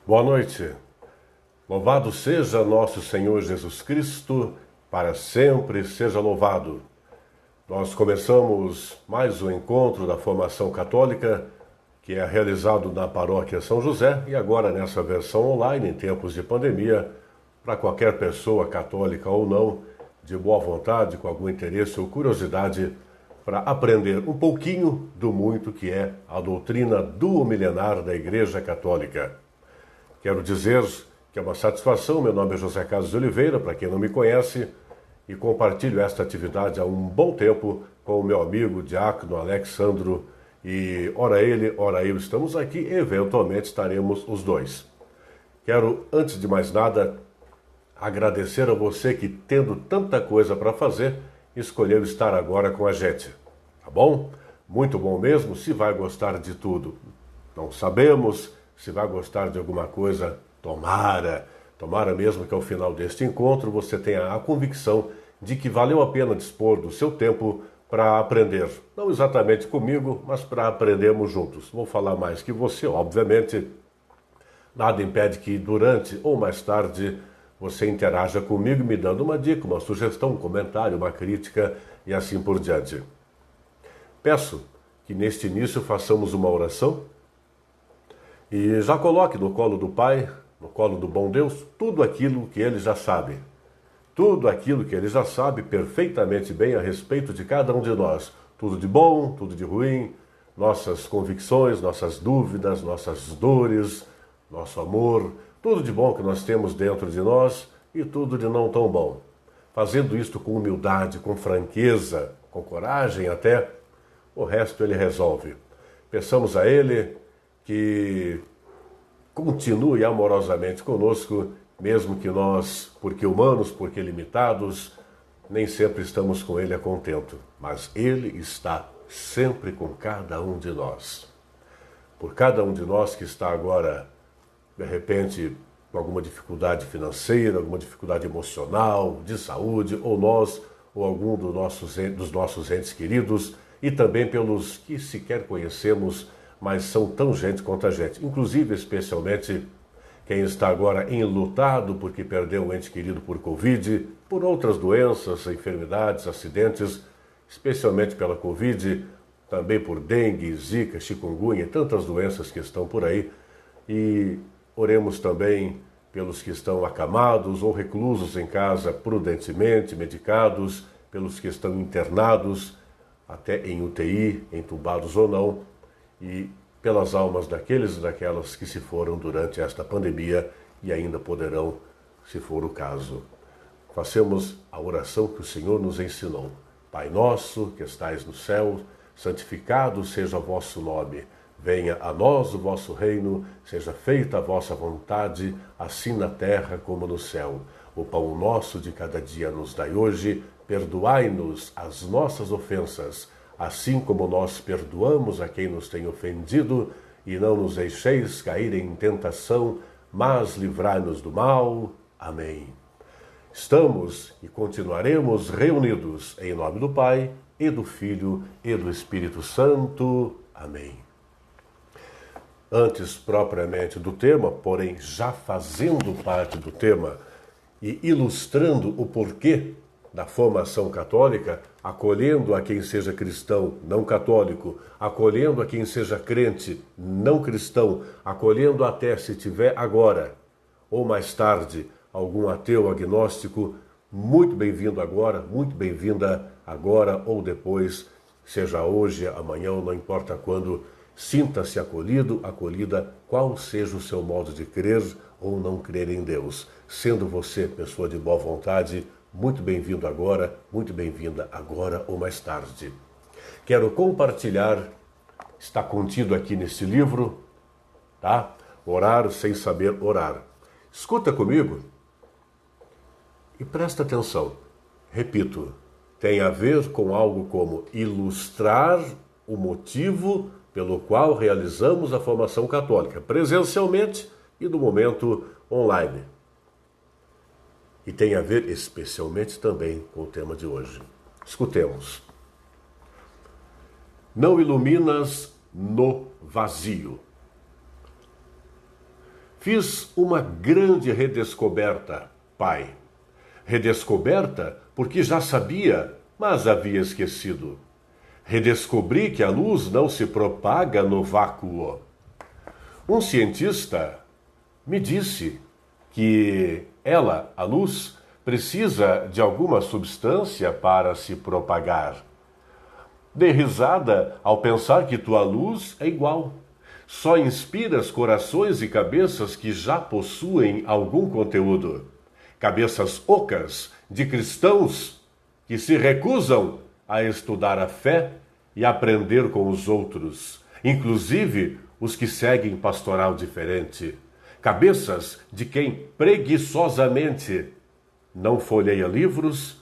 Boa noite. Louvado seja nosso Senhor Jesus Cristo, para sempre seja louvado. Nós começamos mais um encontro da formação católica, que é realizado na Paróquia São José, e agora nessa versão online, em tempos de pandemia, para qualquer pessoa, católica ou não, de boa vontade, com algum interesse ou curiosidade, para aprender um pouquinho do muito que é a doutrina duomilenar da Igreja Católica. Quero dizer que é uma satisfação. Meu nome é José Carlos de Oliveira, para quem não me conhece, e compartilho esta atividade há um bom tempo com o meu amigo diácono Alexandro, e ora ele, ora eu estamos aqui, e eventualmente estaremos os dois. Quero, antes de mais nada, agradecer a você que, tendo tanta coisa para fazer, escolheu estar agora com a gente, tá bom? Muito bom mesmo. Se vai gostar de tudo, não sabemos. Se vai gostar de alguma coisa, tomara mesmo que ao final deste encontro você tenha a convicção de que valeu a pena dispor do seu tempo para aprender. Não exatamente comigo, mas para aprendermos juntos. Vou falar mais que você, obviamente. Nada impede que durante ou mais tarde você interaja comigo me dando uma dica, uma sugestão, um comentário, uma crítica e assim por diante. Peço que neste início façamos uma oração e já coloque no colo do Pai, no colo do bom Deus, tudo aquilo que Ele já sabe. Tudo aquilo que Ele já sabe perfeitamente bem a respeito de cada um de nós. Tudo de bom, tudo de ruim, nossas convicções, nossas dúvidas, nossas dores, nosso amor, tudo de bom que nós temos dentro de nós e tudo de não tão bom. Fazendo isto com humildade, com franqueza, com coragem até, o resto Ele resolve. Peçamos a Ele que continue amorosamente conosco, mesmo que nós, porque humanos, porque limitados, nem sempre estamos com Ele a contento, mas Ele está sempre com cada um de nós. Por cada um de nós que está agora, de repente, com alguma dificuldade financeira, alguma dificuldade emocional, de saúde, ou nós, ou algum dos nossos entes queridos, e também pelos que sequer conhecemos, mas são tão gente quanto a gente. Inclusive, especialmente, quem está agora enlutado porque perdeu um ente querido por Covid, por outras doenças, enfermidades, acidentes, especialmente pela Covid, também por dengue, zika, chikungunya e tantas doenças que estão por aí. E oremos também pelos que estão acamados ou reclusos em casa prudentemente, medicados, pelos que estão internados, até em UTI, entubados ou não, e pelas almas daqueles e daquelas que se foram durante esta pandemia e ainda poderão, se for o caso. Façamos a oração que o Senhor nos ensinou. Pai nosso, que estais no céu, santificado seja o vosso nome. Venha a nós o vosso reino, seja feita a vossa vontade, assim na terra como no céu. O pão nosso de cada dia nos dai hoje, perdoai-nos as nossas ofensas, assim como nós perdoamos a quem nos tem ofendido, e não nos deixeis cair em tentação, mas livrai-nos do mal. Amém. Estamos e continuaremos reunidos em nome do Pai, e do Filho, e do Espírito Santo. Amém. Antes propriamente do tema, porém já fazendo parte do tema e ilustrando o porquê da formação católica, acolhendo a quem seja cristão não católico, acolhendo a quem seja crente não cristão, acolhendo até, se tiver agora ou mais tarde, algum ateu agnóstico, muito bem-vindo agora, muito bem-vinda agora ou depois, seja hoje, amanhã ou não importa quando, sinta-se acolhido, acolhida, qual seja o seu modo de crer ou não crer em Deus. Sendo você pessoa de boa vontade, muito bem-vindo agora, muito bem-vinda agora ou mais tarde. Quero compartilhar, está contido aqui nesse livro, tá? Orar sem saber orar. Escuta comigo e presta atenção. Repito, tem a ver com algo como ilustrar o motivo pelo qual realizamos a formação católica, presencialmente e no momento online. E tem a ver especialmente também com o tema de hoje. Escutemos. Não iluminas no vazio. Fiz uma grande redescoberta, Pai. Redescoberta porque já sabia, mas havia esquecido. Redescobri que a luz não se propaga no vácuo. Um cientista me disse que ela, a luz, precisa de alguma substância para se propagar. Dei risada ao pensar que tua luz é igual. Só inspiras corações e cabeças que já possuem algum conteúdo. Cabeças ocas de cristãos que se recusam a estudar a fé e aprender com os outros, inclusive os que seguem pastoral diferente. Cabeças de quem preguiçosamente não folheia livros,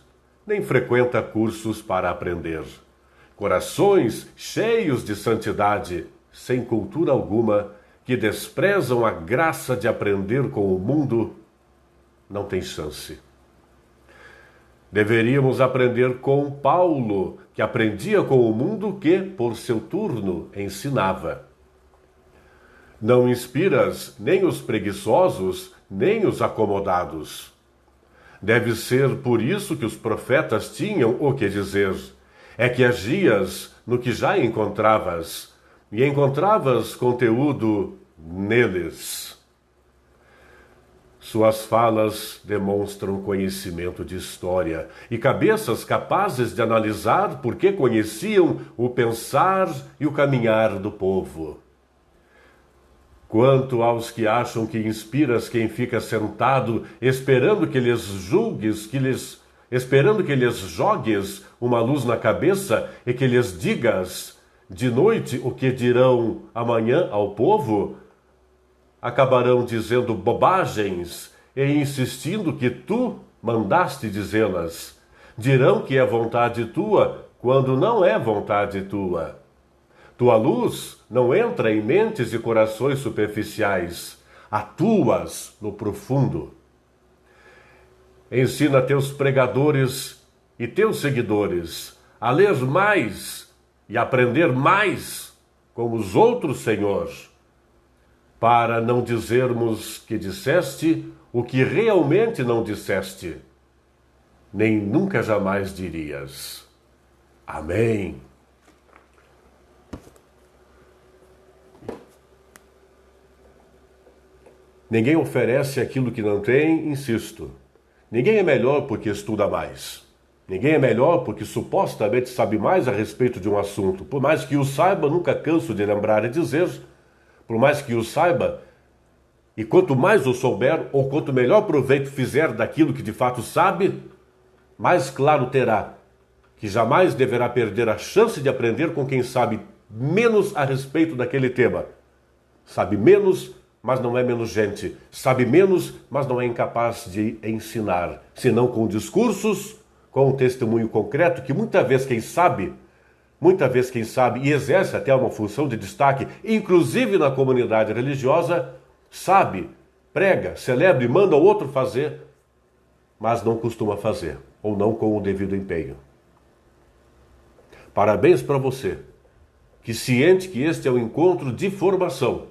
nem frequenta cursos para aprender. Corações cheios de santidade, sem cultura alguma, que desprezam a graça de aprender com o mundo, não tem chance. Deveríamos aprender com Paulo, que aprendia com o mundo que, por seu turno, ensinava. Não inspiras nem os preguiçosos, nem os acomodados. Deve ser por isso que os profetas tinham o que dizer. É que agias no que já encontravas, e encontravas conteúdo neles. Suas falas demonstram conhecimento de história e cabeças capazes de analisar porque conheciam o pensar e o caminhar do povo. Quanto aos que acham que inspiras quem fica sentado, esperando que lhes julgues, esperando que lhes jogues uma luz na cabeça e que lhes digas de noite o que dirão amanhã ao povo, acabarão dizendo bobagens e insistindo que tu mandaste dizê-las. Dirão que é vontade tua, quando não é vontade tua. Tua luz não entra em mentes e corações superficiais, atuas no profundo. Ensina teus pregadores e teus seguidores a ler mais e aprender mais com os outros, Senhor, para não dizermos que disseste o que realmente não disseste, nem nunca jamais dirias. Amém. Ninguém oferece aquilo que não tem, insisto. Ninguém é melhor porque estuda mais. Ninguém é melhor porque supostamente sabe mais a respeito de um assunto. Por mais que o saiba, nunca canso de lembrar e dizer, por mais que o saiba, e quanto mais o souber, ou quanto melhor proveito fizer daquilo que de fato sabe, mais claro terá que jamais deverá perder a chance de aprender com quem sabe menos a respeito daquele tema. Sabe menos, mas não é menos gente. Sabe menos, mas não é incapaz de ensinar, senão com discursos, com um testemunho concreto, que muitas vezes quem sabe, e exerce até uma função de destaque, inclusive na comunidade religiosa, sabe, prega, celebra e manda o outro fazer, mas não costuma fazer, ou não com o devido empenho. Parabéns para você, que ciente que este é um encontro de formação,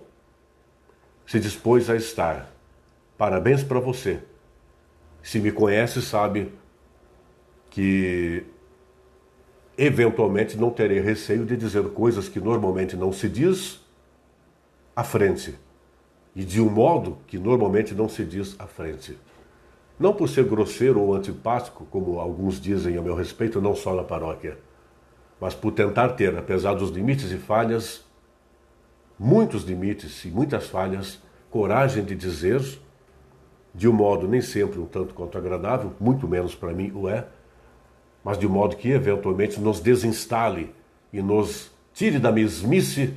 se dispôs a estar. Parabéns para você. Se me conhece, sabe que eventualmente não terei receio de dizer coisas que normalmente não se diz à frente. E de um modo que normalmente não se diz à frente. Não por ser grosseiro ou antipático, como alguns dizem a meu respeito, não só na paróquia, mas por tentar ter, apesar dos limites e falhas, muitos limites e muitas falhas, coragem de dizer, de um modo nem sempre um tanto quanto agradável, muito menos para mim o é, mas de um modo que eventualmente nos desinstale e nos tire da mesmice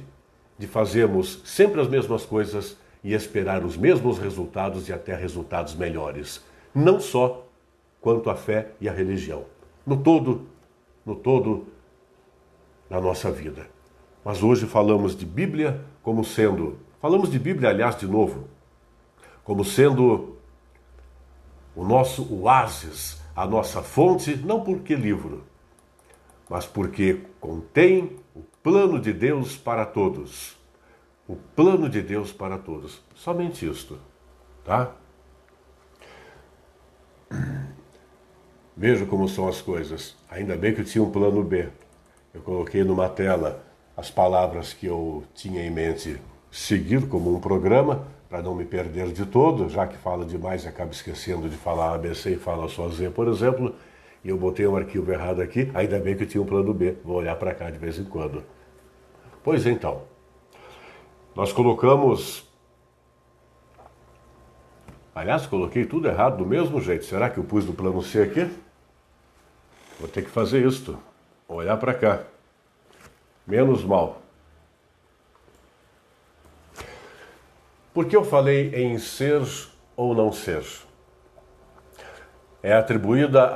de fazermos sempre as mesmas coisas e esperar os mesmos resultados e até resultados melhores. Não só quanto à fé e à religião. No todo, na nossa vida. Mas hoje falamos de Bíblia falamos de Bíblia, aliás, de novo, como sendo o nosso oásis, a nossa fonte, não porque livro, mas porque contém o plano de Deus para todos. O plano de Deus para todos. Somente isto, tá? Veja como são as coisas. Ainda bem que eu tinha um plano B. Eu coloquei numa tela as palavras que eu tinha em mente seguir como um programa, para não me perder de todo, já que fala demais e acaba esquecendo de falar ABC e fala só Z, por exemplo, e eu botei um arquivo errado aqui, ainda bem que eu tinha um plano B, vou olhar para cá de vez em quando. Pois então, nós colocamos... Aliás, coloquei tudo errado do mesmo jeito, será que eu pus no plano C aqui? Vou ter que fazer isto, olhar para cá, menos mal. Por que eu falei em ser ou não ser? É atribuída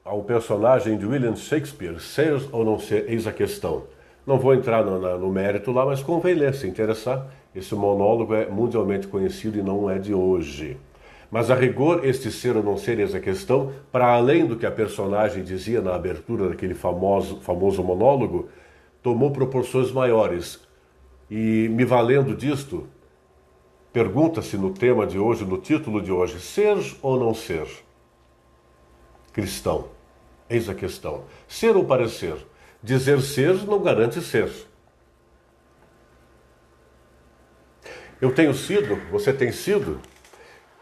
ao personagem de William Shakespeare, ser ou não ser, eis a questão. Não vou entrar no mérito lá, mas convém ler, se interessar. Esse monólogo é mundialmente conhecido e não é de hoje. Mas a rigor, este ser ou não ser, eis a questão, para além do que a personagem dizia na abertura daquele famoso monólogo, tomou proporções maiores. E me valendo disto, pergunta-se no tema de hoje, no título de hoje, ser ou não ser cristão? Eis a questão. Ser ou parecer? Dizer ser não garante ser. Eu tenho sido, você tem sido?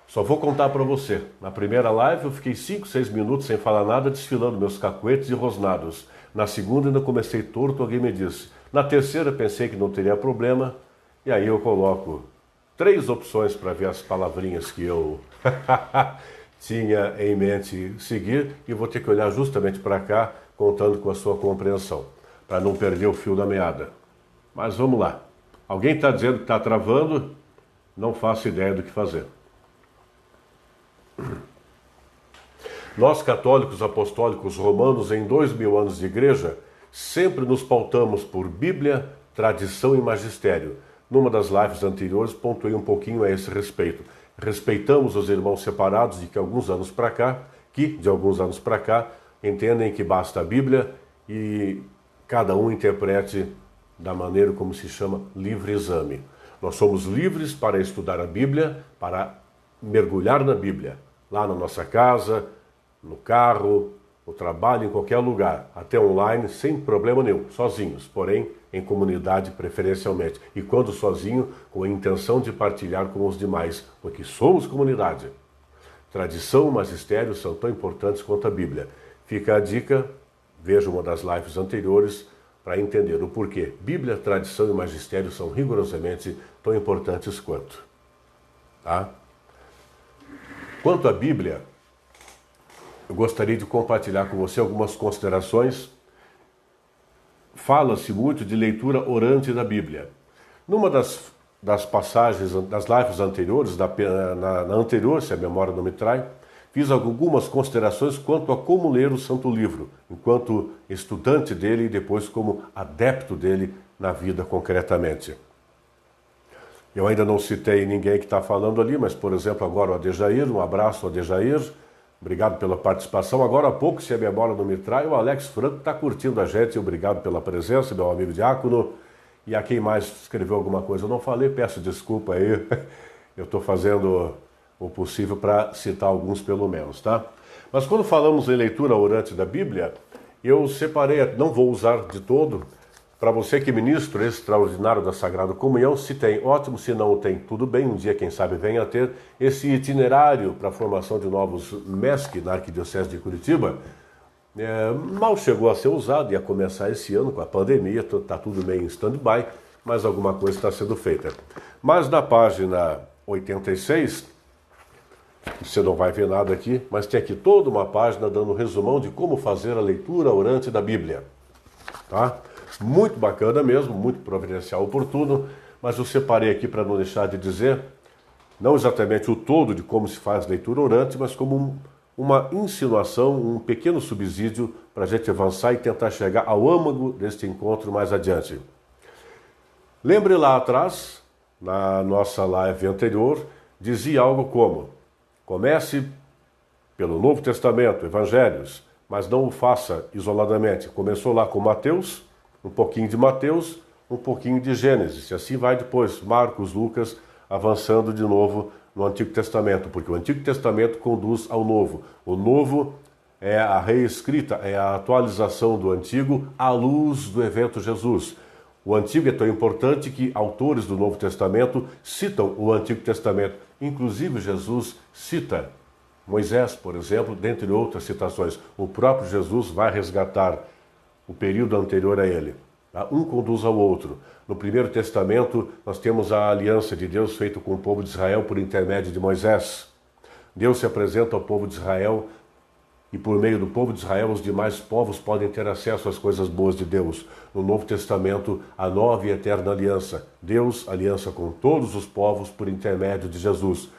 Só vou contar para você. Na primeira live eu fiquei 5, 6 minutos sem falar nada, desfilando meus cacuetes e rosnados. Na segunda ainda comecei torto, alguém me disse. Na terceira pensei que não teria problema, e aí eu coloco 3 opções para ver as palavrinhas que eu tinha em mente seguir, e vou ter que olhar justamente para cá, contando com a sua compreensão, para não perder o fio da meada. Mas vamos lá. Alguém está dizendo que está travando? Não faço ideia do que fazer. Nós, católicos apostólicos romanos, em 2000 anos de igreja, sempre nos pautamos por Bíblia, tradição e magistério. Numa das lives anteriores, pontuei um pouquinho a esse respeito. Respeitamos os irmãos separados de alguns anos para cá, entendem que basta a Bíblia e cada um interprete da maneira como se chama livre exame. Nós somos livres para estudar a Bíblia, para mergulhar na Bíblia, lá na nossa casa, no carro, no trabalho, em qualquer lugar, até online, sem problema nenhum, sozinhos, porém em comunidade preferencialmente. E quando sozinho, com a intenção de partilhar com os demais, porque somos comunidade. Tradição e magistério são tão importantes quanto a Bíblia. Fica a dica, veja uma das lives anteriores para entender o porquê. Bíblia, tradição e magistério são rigorosamente tão importantes quanto. Tá? Quanto à Bíblia, eu gostaria de compartilhar com você algumas considerações. Fala-se muito de leitura orante da Bíblia. Numa das passagens, das lives anteriores, na anterior, se a memória não me trai, fiz algumas considerações quanto a como ler o Santo Livro, enquanto estudante dele e depois como adepto dele na vida concretamente. Eu ainda não citei ninguém que está falando ali, mas, por exemplo, agora o Adejair, um abraço ao Adejair, obrigado pela participação. Agora há pouco, se a memória não me trai, o Alex Franco está curtindo a gente, obrigado pela presença, meu amigo diácono. E a quem mais escreveu alguma coisa eu não falei, peço desculpa aí, eu estou fazendo o possível para citar alguns pelo menos, tá? Mas quando falamos em leitura orante da Bíblia, eu separei, não vou usar de todo. Para você que é ministro extraordinário da Sagrada Comunhão, se tem, ótimo, se não tem, tudo bem, um dia, quem sabe, venha a ter esse itinerário para a formação de novos MESC na Arquidiocese de Curitiba. Mal chegou a ser usado, ia começar esse ano com a pandemia, está tudo meio em stand-by, mas alguma coisa está sendo feita. Mas na página 86, você não vai ver nada aqui, mas tem aqui toda uma página dando um resumão de como fazer a leitura orante da Bíblia. Tá? Muito bacana mesmo, muito providencial, oportuno, mas eu separei aqui para não deixar de dizer, não exatamente o todo de como se faz leitura orante, mas como uma insinuação, um pequeno subsídio para a gente avançar e tentar chegar ao âmago deste encontro mais adiante. Lembre lá atrás, na nossa live anterior, dizia algo como: comece pelo Novo Testamento, Evangelhos, mas não o faça isoladamente. Começou lá com Mateus, um pouquinho de Mateus, um pouquinho de Gênesis. E assim vai depois, Marcos, Lucas, avançando de novo no Antigo Testamento, porque o Antigo Testamento conduz ao Novo. O Novo é a reescrita, é a atualização do Antigo à luz do evento Jesus. O Antigo é tão importante que autores do Novo Testamento citam o Antigo Testamento. Inclusive Jesus cita Moisés, por exemplo, dentre outras citações. O próprio Jesus vai resgatar o período anterior a ele. Um conduz ao outro. No Primeiro Testamento, nós temos a aliança de Deus feita com o povo de Israel por intermédio de Moisés. Deus se apresenta ao povo de Israel e por meio do povo de Israel os demais povos podem ter acesso às coisas boas de Deus. No Novo Testamento, a nova e eterna aliança. Deus aliança com todos os povos por intermédio de Jesus.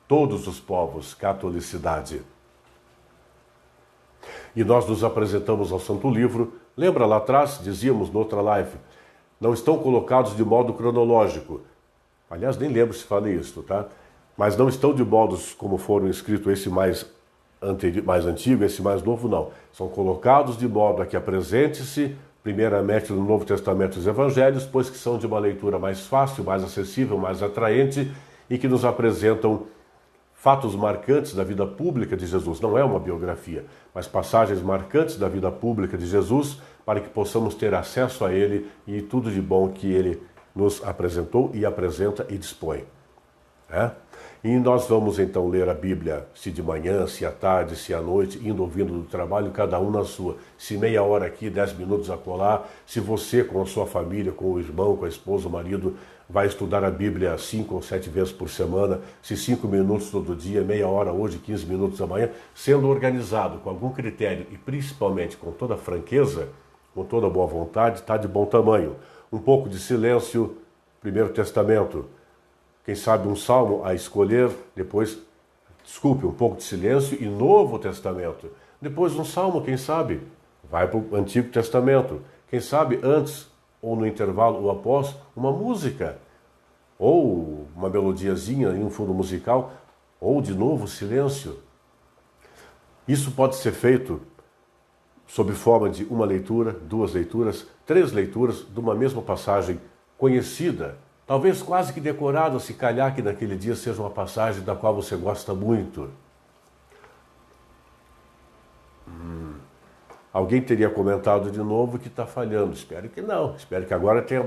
Todos os povos, catolicidade. E nós nos apresentamos ao Santo Livro. Lembra lá atrás, dizíamos noutra live, não estão colocados de modo cronológico. Aliás, nem lembro se falei isso, tá? Mas não estão de modos como foram escritos esse mais antigo, esse mais novo, não. São colocados de modo a que apresente-se, primeiramente no Novo Testamento, os Evangelhos, pois que são de uma leitura mais fácil, mais acessível, mais atraente e que nos apresentam fatos marcantes da vida pública de Jesus. Não é uma biografia, mas passagens marcantes da vida pública de Jesus para que possamos ter acesso a ele e tudo de bom que ele nos apresentou e apresenta e dispõe. E nós vamos então ler a Bíblia, se de manhã, se à tarde, se à noite, indo ouvindo do trabalho, cada um na sua. Se meia hora aqui, 10 minutos acolá, se você com a sua família, com o irmão, com a esposa, o marido, vai estudar a Bíblia 5 ou 7 vezes por semana, se 5 minutos todo dia, meia hora hoje, 15 minutos amanhã, sendo organizado com algum critério e principalmente com toda franqueza, com toda boa vontade, está de bom tamanho. Um pouco de silêncio, Primeiro Testamento. Quem sabe um salmo a escolher, depois, um pouco de silêncio e Novo Testamento. Depois um salmo, quem sabe, vai para o Antigo Testamento. Quem sabe antes ou no intervalo ou após, uma música. Ou uma melodiazinha em um fundo musical, ou de novo silêncio. Isso pode ser feito sob forma de uma leitura, 2 leituras, 3 leituras de uma mesma passagem conhecida, talvez quase que decorada, se calhar que naquele dia seja uma passagem da qual você gosta muito. Alguém teria comentado de novo que está falhando. Espero que não. Espero que agora tenha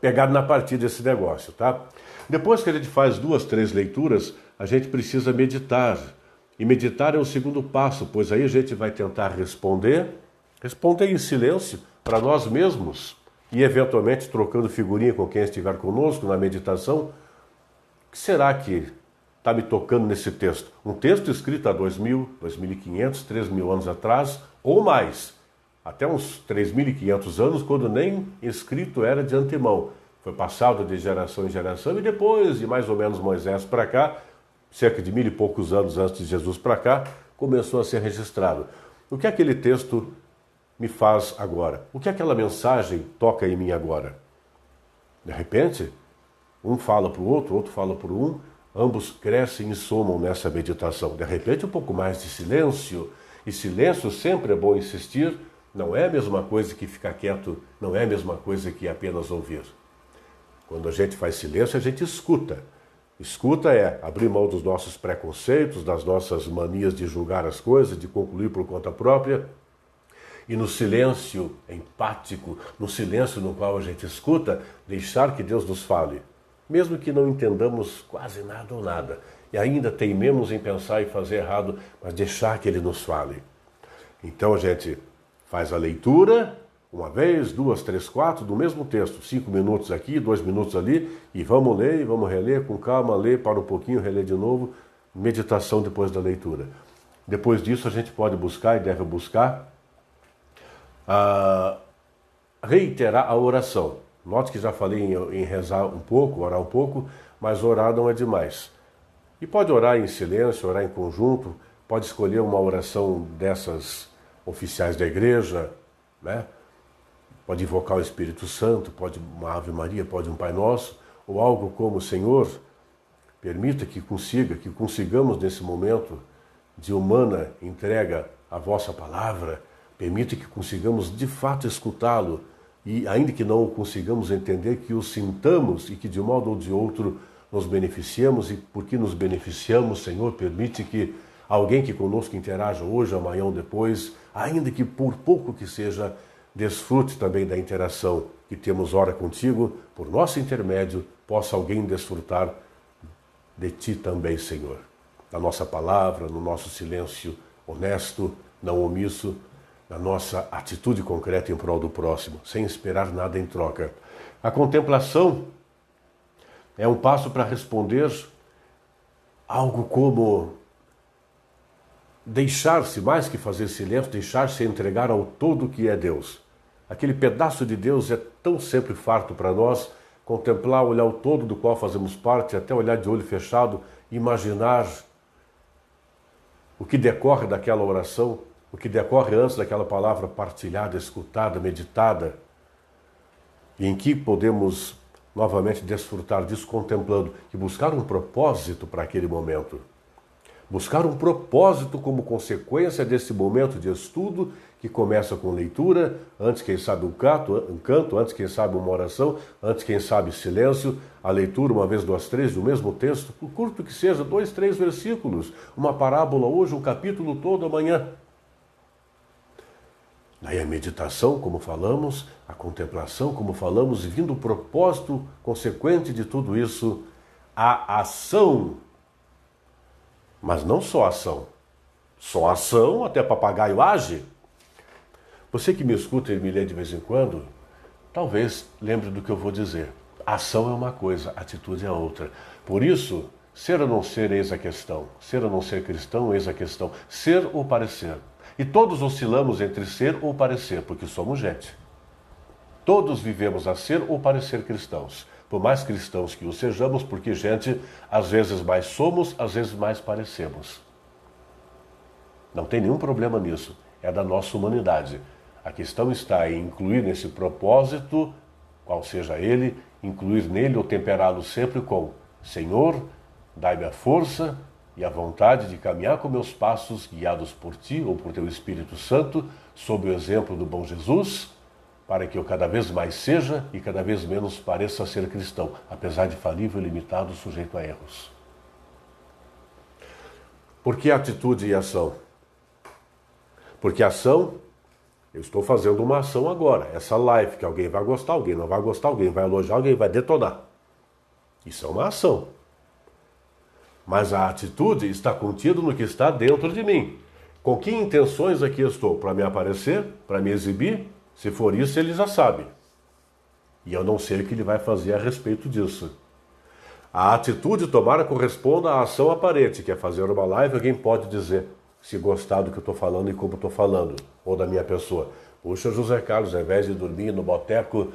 pegado na partida esse negócio, tá? Depois que a gente faz 2, 3 leituras, a gente precisa meditar. E meditar é o segundo passo, pois aí a gente vai tentar responder em silêncio para nós mesmos e eventualmente trocando figurinha com quem estiver conosco na meditação. O que será que está me tocando nesse texto? Um texto escrito há 2.000, 2.500, 3.000 anos atrás ou mais. Até uns 3.500 anos, quando nem escrito era de antemão. Foi passado de geração em geração e depois de mais ou menos Moisés para cá, cerca de 1.000 e poucos anos antes de Jesus para cá, começou a ser registrado. O que aquele texto me faz agora? O que aquela mensagem toca em mim agora? De repente, um fala para o outro fala para um, ambos crescem e somam nessa meditação. De repente, um pouco mais de silêncio. E silêncio sempre é bom insistir, não é a mesma coisa que ficar quieto, não é a mesma coisa que apenas ouvir. Quando a gente faz silêncio, a gente escuta. Escuta é abrir mão dos nossos preconceitos, das nossas manias de julgar as coisas, de concluir por conta própria. E no silêncio empático, no silêncio no qual a gente escuta, deixar que Deus nos fale. Mesmo que não entendamos quase nada ou nada. E ainda teimemos em pensar e fazer errado, mas deixar que Ele nos fale. Então a gente faz a leitura, uma vez, 2, 3, 4, do mesmo texto. 5 minutos aqui, 2 minutos ali, e vamos ler, e vamos reler com calma, ler, para um pouquinho, reler de novo. Meditação depois da leitura. Depois disso a gente pode buscar e deve buscar reiterar a oração. Note que já falei em rezar um pouco, orar um pouco, mas orar não é demais. E pode orar em silêncio, orar em conjunto, pode escolher uma oração dessas oficiais da igreja, né? Pode invocar o Espírito Santo, pode uma Ave Maria, pode um Pai Nosso, ou algo como: Senhor, permita que consigamos nesse momento de humana entrega à vossa palavra, permita que consigamos de fato escutá-lo e ainda que não o consigamos entender, que o sintamos e que de um modo ou de outro nos beneficiemos, e porque nos beneficiamos, Senhor, permite que alguém que conosco interaja hoje, amanhã ou depois, ainda que por pouco que seja, desfrute também da interação que temos ora contigo, por nosso intermédio, possa alguém desfrutar de ti também, Senhor. Na nossa palavra, no nosso silêncio honesto, não omisso, na nossa atitude concreta em prol do próximo, sem esperar nada em troca. A contemplação é um passo para responder algo como deixar-se, mais que fazer silêncio, deixar-se entregar ao todo que é Deus. Aquele pedaço de Deus é tão sempre farto para nós, contemplar, olhar o todo do qual fazemos parte, até olhar de olho fechado, imaginar o que decorre daquela oração, o que decorre antes daquela palavra partilhada, escutada, meditada, e em que podemos novamente desfrutar disso contemplando e buscar um propósito para aquele momento. Buscar um propósito como consequência desse momento de estudo que começa com leitura, antes quem sabe um canto, antes quem sabe uma oração, antes quem sabe silêncio, a leitura uma vez, duas, três do mesmo texto, por curto que seja, 2, 3 versículos, uma parábola hoje, um capítulo todo amanhã. Daí a meditação, como falamos, a contemplação, como falamos, e vindo o propósito consequente de tudo isso, a ação. Mas não só ação. Só ação, até papagaio age. Você que me escuta e me lê de vez em quando, talvez lembre do que eu vou dizer. Ação é uma coisa, atitude é outra. Por isso, ser ou não ser, eis a questão. Ser ou não ser cristão, eis a questão. Ser ou parecer. E todos oscilamos entre ser ou parecer, porque somos gente. Todos vivemos a ser ou parecer cristãos. Por mais cristãos que o sejamos, porque gente, às vezes mais somos, às vezes mais parecemos. Não tem nenhum problema nisso. É da nossa humanidade. A questão está em incluir nesse propósito, qual seja ele, incluir nele ou temperá-lo sempre com: Senhor, dai-me a força e a vontade de caminhar com meus passos, guiados por Ti ou por Teu Espírito Santo, sob o exemplo do bom Jesus, para que eu cada vez mais seja e cada vez menos pareça ser cristão, apesar de falível, limitado, sujeito a erros. Por que atitude e ação? Porque ação, eu estou fazendo uma ação agora, essa live, que alguém vai gostar, alguém não vai gostar, alguém vai elogiar, alguém vai detonar. Isso é uma ação. Mas a atitude está contida no que está dentro de mim. Com que intenções aqui estou? Para me aparecer? Para me exibir? Se for isso, ele já sabe. E eu não sei o que ele vai fazer a respeito disso. A atitude tomara corresponda à ação aparente, que é fazer uma live. Alguém pode dizer, se gostar do que eu estou falando e como estou falando, ou da minha pessoa. Puxa, José Carlos, ao invés de dormir no boteco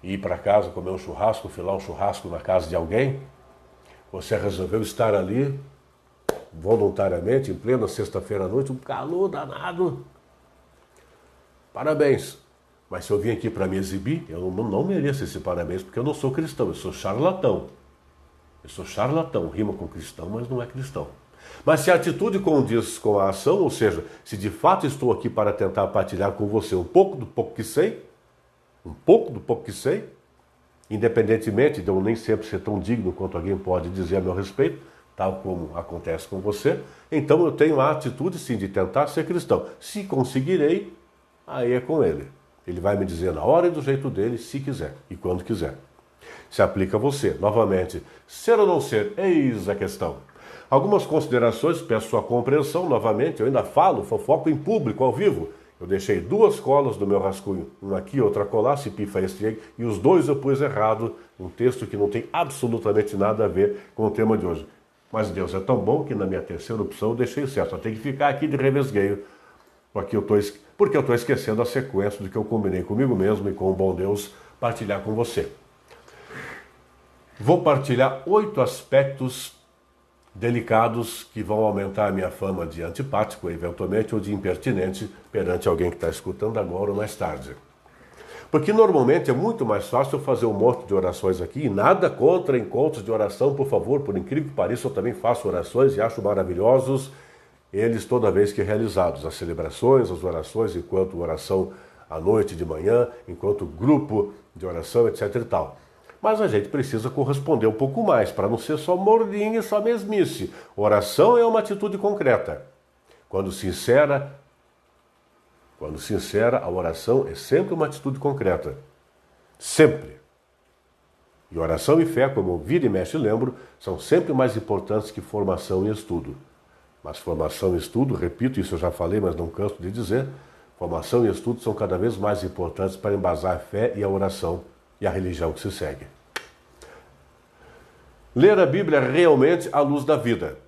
e ir para casa comer um churrasco, filar um churrasco na casa de alguém, você resolveu estar ali voluntariamente, em plena sexta-feira à noite, um calor danado. Parabéns. Mas se eu vim aqui para me exibir, eu não mereço esse parabéns, porque eu não sou cristão, eu sou charlatão. Eu sou charlatão, rima com cristão, mas não é cristão. Mas se a atitude condiz com a ação, ou seja, se de fato estou aqui para tentar partilhar com você um pouco do pouco que sei, independentemente de eu nem sempre ser tão digno quanto alguém pode dizer a meu respeito, tal como acontece com você, então eu tenho a atitude sim de tentar ser cristão. Se conseguirei, aí é com ele. Ele vai me dizer na hora e do jeito dele, se quiser e quando quiser. Se aplica a você. Novamente, ser ou não ser, eis a questão. Algumas considerações, peço sua compreensão novamente, eu ainda falo, fofoco em público, ao vivo. Eu deixei 2 colas do meu rascunho, uma aqui, outra colar, se pifa este, e os 2 eu pus errado, um texto que não tem absolutamente nada a ver com o tema de hoje. Mas Deus é tão bom que na minha terceira opção eu deixei certo, só tem que ficar aqui de revesgueio, porque eu estou esquecendo a sequência do que eu combinei comigo mesmo e com o bom Deus partilhar com você. Vou partilhar 8 aspectos delicados que vão aumentar a minha fama de antipático, eventualmente, ou de impertinente perante alguém que está escutando agora ou mais tarde. Porque normalmente é muito mais fácil eu fazer um monte de orações aqui, e nada contra encontros de oração, por favor, por incrível que pareça, eu também faço orações e acho maravilhosos eles toda vez que realizados, as celebrações, as orações, enquanto oração à noite, de manhã, enquanto grupo de oração, etc. e tal. Mas a gente precisa corresponder um pouco mais, para não ser só mordinha e só mesmice. Oração é uma atitude concreta. Quando sincera, a oração é sempre uma atitude concreta. Sempre. E oração e fé, como vira e mexe lembro, são sempre mais importantes que formação e estudo. Mas formação e estudo, repito, isso eu já falei, mas não canso de dizer, formação e estudo são cada vez mais importantes para embasar a fé e a oração e a religião que se segue. Ler a Bíblia realmente à luz da vida.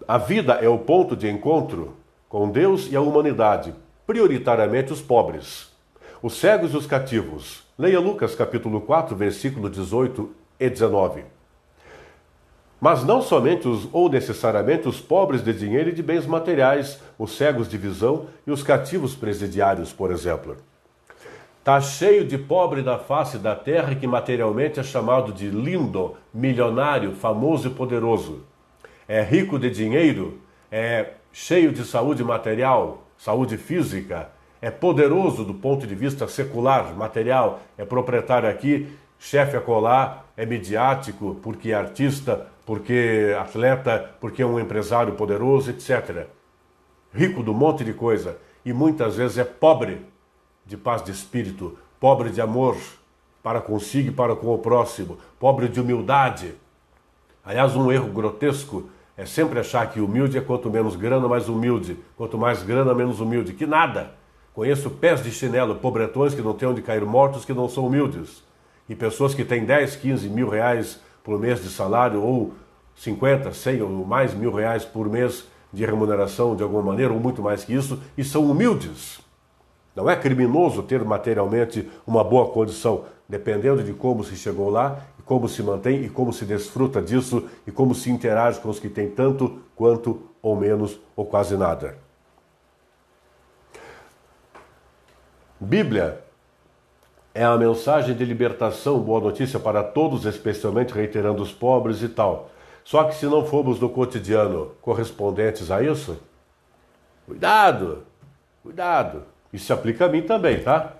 A vida é o ponto de encontro com Deus e a humanidade, prioritariamente os pobres, os cegos e os cativos. Leia Lucas capítulo 4, versículo 18 e 19. Mas não somente ou necessariamente os pobres de dinheiro e de bens materiais, os cegos de visão e os cativos presidiários, por exemplo. Está cheio de pobre na face da terra que materialmente é chamado de lindo, milionário, famoso e poderoso. É rico de dinheiro, é cheio de saúde material, saúde física, é poderoso do ponto de vista secular, material, é proprietário aqui, chefe acolá, é midiático, porque é artista, porque é atleta, porque é um empresário poderoso, etc. Rico de um monte de coisa. E muitas vezes é pobre de paz de espírito, pobre de amor para consigo e para com o próximo, pobre de humildade. Aliás, um erro grotesco é sempre achar que humilde é quanto menos grana, mais humilde, quanto mais grana, menos humilde. Que nada! Conheço pés de chinelo, pobretões que não têm onde cair mortos, que não são humildes. E pessoas que têm 10, 15 mil reais por mês de salário, ou 50, 100 ou mais mil reais por mês de remuneração de alguma maneira, ou muito mais que isso, e são humildes. Não é criminoso ter materialmente uma boa condição, dependendo de como se chegou lá, e como se mantém, e como se desfruta disso, e como se interage com os que têm tanto, quanto, ou menos, ou quase nada. Bíblia é a mensagem de libertação, boa notícia para todos, especialmente reiterando os pobres e tal. Só que se não formos no cotidiano correspondentes a isso, cuidado, cuidado. Isso se aplica a mim também, tá?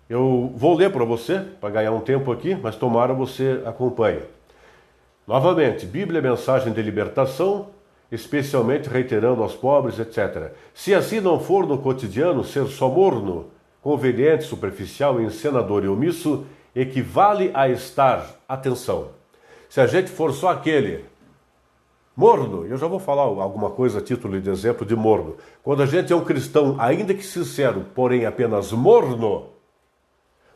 Eu vou ler para você, para ganhar um tempo aqui, mas tomara você acompanhe. Novamente, Bíblia é mensagem de libertação, especialmente reiterando aos pobres, etc. Se assim não for no cotidiano, ser só morno, conveniente, superficial, encenador e omisso, equivale a estar, atenção, se a gente for só aquele morno, eu já vou falar alguma coisa a título de exemplo de morno. Quando a gente é um cristão, ainda que sincero, porém apenas morno,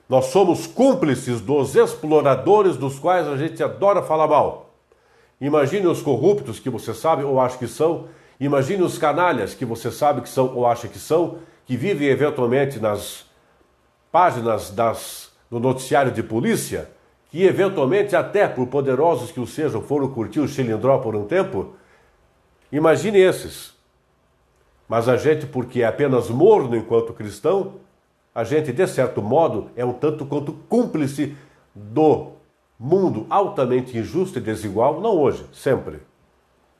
nós somos cúmplices dos exploradores dos quais a gente adora falar mal. Imagine os corruptos que você sabe ou acha que são, imagine os canalhas que você sabe que são ou acha que são, que vivem eventualmente nas páginas do noticiário de polícia, que eventualmente, até por poderosos que o sejam, foram curtir o chilindró por um tempo. Imagine esses. Mas a gente, porque é apenas morno enquanto cristão, a gente, de certo modo, é um tanto quanto cúmplice do mundo altamente injusto e desigual, não hoje, sempre.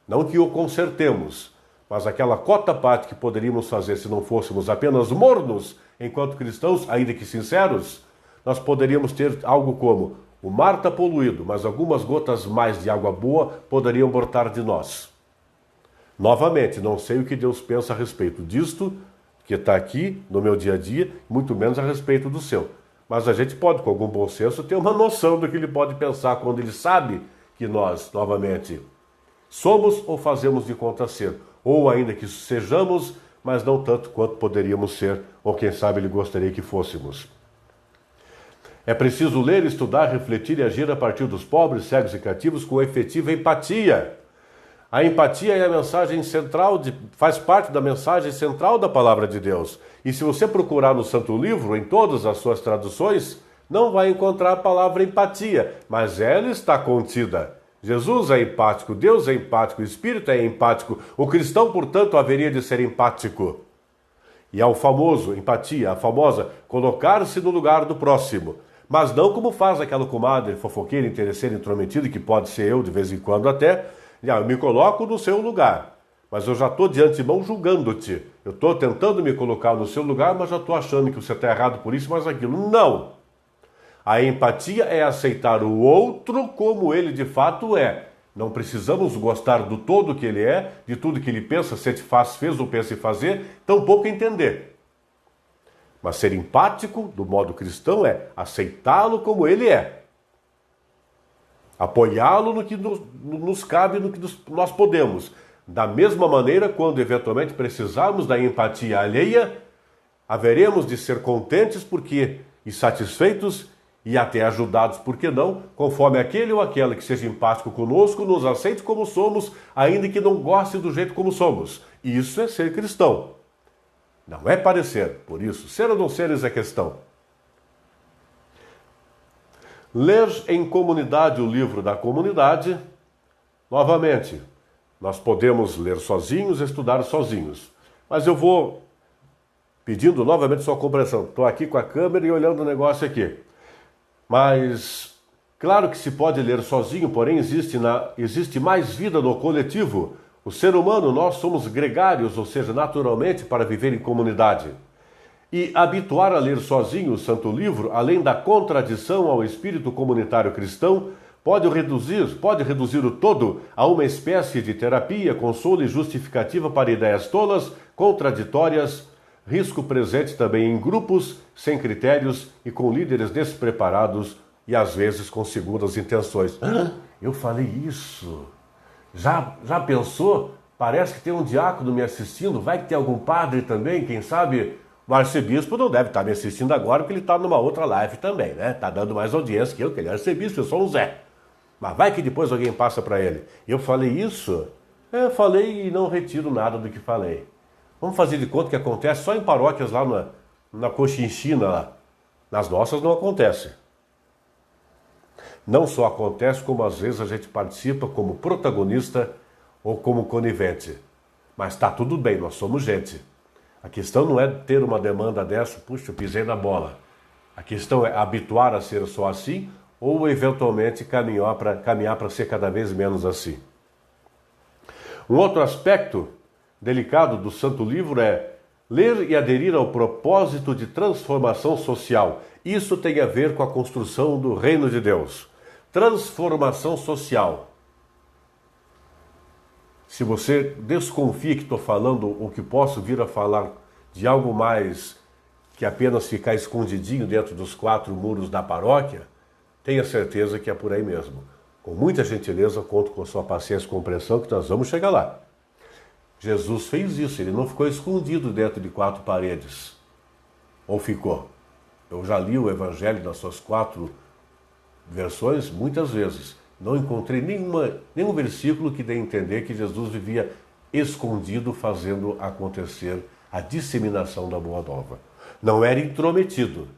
Não que o consertemos, mas aquela cota-parte que poderíamos fazer se não fôssemos apenas mornos enquanto cristãos, ainda que sinceros, nós poderíamos ter algo como: o mar está poluído, mas algumas gotas mais de água boa poderiam brotar de nós. Novamente, não sei o que Deus pensa a respeito disto, que está aqui no meu dia a dia, muito menos a respeito do seu. Mas a gente pode, com algum bom senso, ter uma noção do que ele pode pensar quando ele sabe que nós, novamente, somos ou fazemos de conta ser, ou ainda que sejamos, mas não tanto quanto poderíamos ser, ou quem sabe ele gostaria que fôssemos. É preciso ler, estudar, refletir e agir a partir dos pobres, cegos e cativos com efetiva empatia. A empatia é a mensagem central, faz parte da mensagem central da palavra de Deus. E se você procurar no Santo Livro, em todas as suas traduções, não vai encontrar a palavra empatia, mas ela está contida. Jesus é empático, Deus é empático, o Espírito é empático, o cristão, portanto, haveria de ser empático. E ao famoso, empatia, a famosa, colocar-se no lugar do próximo. Mas não como faz aquela comadre fofoqueira, interesseira, intrometida, que pode ser eu de vez em quando até. Eu me coloco no seu lugar, mas eu já estou de antemão julgando-te. eu estou tentando me colocar no seu lugar, mas já estou achando que você está errado por isso, mas aquilo. Não! A empatia é aceitar o outro como ele de fato é. Não precisamos gostar do todo que ele é, de tudo que ele pensa, sente, faz, fez ou pensa em fazer, tampouco entender. Mas ser empático, do modo cristão, é aceitá-lo como ele é. Apoiá-lo no que nos cabe, no que nós podemos. Da mesma maneira, quando eventualmente precisarmos da empatia alheia, haveremos de ser contentes e satisfeitos e até ajudados, por que não, conforme aquele ou aquela que seja empático conosco, nos aceite como somos, ainda que não goste do jeito como somos. Isso é ser cristão. Não é parecer. Por isso, ser ou não seres é questão. Ler em comunidade o livro da comunidade, novamente, nós podemos ler sozinhos, estudar sozinhos. Mas eu vou pedindo novamente sua compreensão. Estou aqui com a câmera e olhando o negócio aqui. Mas, claro que se pode ler sozinho, porém existe mais vida no coletivo. O ser humano, nós somos gregários, ou seja, naturalmente para viver em comunidade. E habituar a ler sozinho o Santo Livro, além da contradição ao espírito comunitário cristão, pode reduzir o todo a uma espécie de terapia, consolo e justificativa para ideias tolas, contraditórias, risco presente também em grupos sem critérios e com líderes despreparados e às vezes com segundas intenções. Eu falei isso. Já pensou? Parece que tem um diácono me assistindo. Vai que tem algum padre também, quem sabe? O arcebispo não deve estar me assistindo agora porque ele está numa outra live também, né? Está dando mais audiência que ele é arcebispo, eu sou um Zé. Mas vai que depois alguém passa para ele. Eu falei isso? Eu falei e não retiro nada do que falei. Vamos fazer de conta que acontece só em paróquias lá na Cochinchina, lá. Nas nossas não acontece. Não só acontece, como às vezes a gente participa como protagonista ou como conivente. Mas está tudo bem, nós somos gente. A questão não é ter uma demanda dessa, puxa, eu pisei na bola. A questão é habituar a ser só assim ou eventualmente caminhar para ser cada vez menos assim. Um outro aspecto delicado do Santo Livro é ler e aderir ao propósito de transformação social. Isso tem a ver com a construção do reino de Deus. Transformação social. Se você desconfia que estou falando ou que posso vir a falar de algo mais que apenas ficar escondidinho dentro dos 4 muros da paróquia, tenha certeza que é por aí mesmo. Com muita gentileza, conto com sua paciência e compreensão que nós vamos chegar lá. Jesus fez isso, ele não ficou escondido dentro de 4 paredes. Ou ficou? Eu já li o Evangelho nas suas 4 versões muitas vezes. Não encontrei nenhum versículo que dê a entender que Jesus vivia escondido fazendo acontecer a disseminação da Boa Nova. Não era intrometido,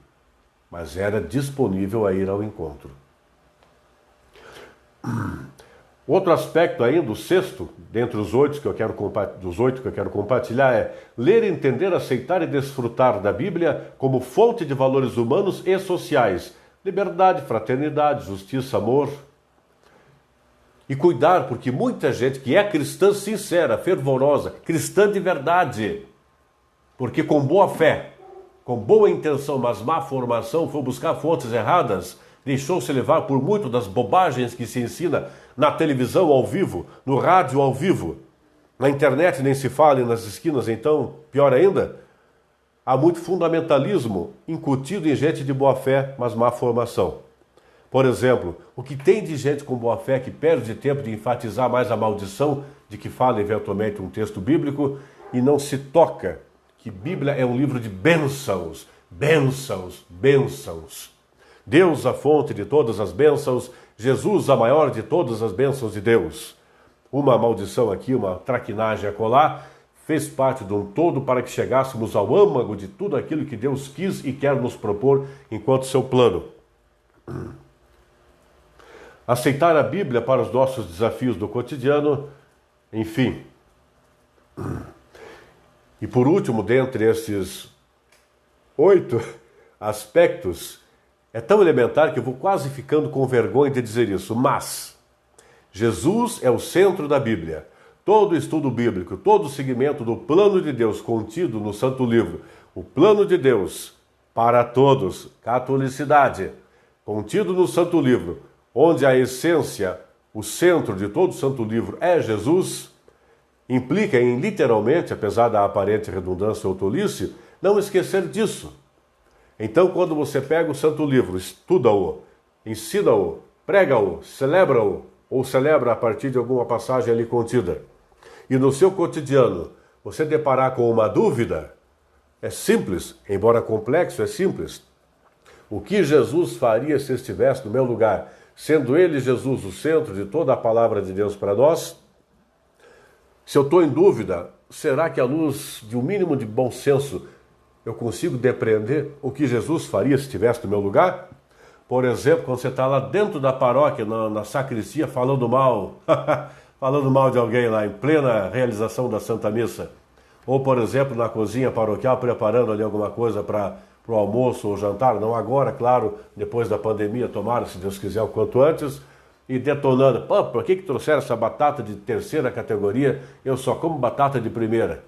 mas era disponível a ir ao encontro. Outro aspecto ainda, o 6º, dentre os 8 que eu quero compartilhar, é ler, entender, aceitar e desfrutar da Bíblia como fonte de valores humanos e sociais. Liberdade, fraternidade, justiça, amor. E cuidar, porque muita gente que é cristã sincera, fervorosa, cristã de verdade, porque com boa fé, com boa intenção, mas má formação, foi buscar fontes erradas, deixou-se levar por muito das bobagens que se ensina na televisão ao vivo, no rádio ao vivo, na internet nem se fala e nas esquinas, então, pior ainda, há muito fundamentalismo incutido em gente de boa fé, mas má formação. Por exemplo, o que tem de gente com boa fé que perde tempo de enfatizar mais a maldição de que fala eventualmente um texto bíblico e não se toca que Bíblia é um livro de bênçãos, bênçãos, bênçãos. Deus, a fonte de todas as bênçãos, Jesus, a maior de todas as bênçãos de Deus. Uma maldição aqui, uma traquinagem acolá, fez parte de um todo para que chegássemos ao âmago de tudo aquilo que Deus quis e quer nos propor enquanto seu plano. Aceitar a Bíblia para os nossos desafios do cotidiano, enfim. E por último, dentre esses 8 aspectos, é tão elementar que eu vou quase ficando com vergonha de dizer isso, mas Jesus é o centro da Bíblia. todo estudo bíblico, todo o segmento do plano de Deus contido no Santo Livro, o plano de Deus para todos, catolicidade, contido no Santo Livro, onde a essência, o centro de todo o Santo Livro é Jesus, implica em literalmente, apesar da aparente redundância ou tolice, não esquecer disso. Então, quando você pega o Santo Livro, estuda-o, ensina-o, prega-o, celebra-o, ou celebra a partir de alguma passagem ali contida, e no seu cotidiano você deparar com uma dúvida, é simples, embora complexo, é simples. O que Jesus faria se estivesse no meu lugar, sendo Ele, Jesus, o centro de toda a palavra de Deus para nós? Se eu estou em dúvida, será que à luz de um mínimo de bom senso eu consigo depreender o que Jesus faria se estivesse no meu lugar? Por exemplo, quando você está lá dentro da paróquia, na sacristia, falando mal, falando mal de alguém lá, em plena realização da Santa Missa. Ou, por exemplo, na cozinha paroquial, preparando ali alguma coisa para o almoço ou jantar. Não agora, claro, depois da pandemia, tomara, se Deus quiser, o quanto antes. E detonando, pô, por que trouxeram essa batata de terceira categoria? Eu só como batata de primeira.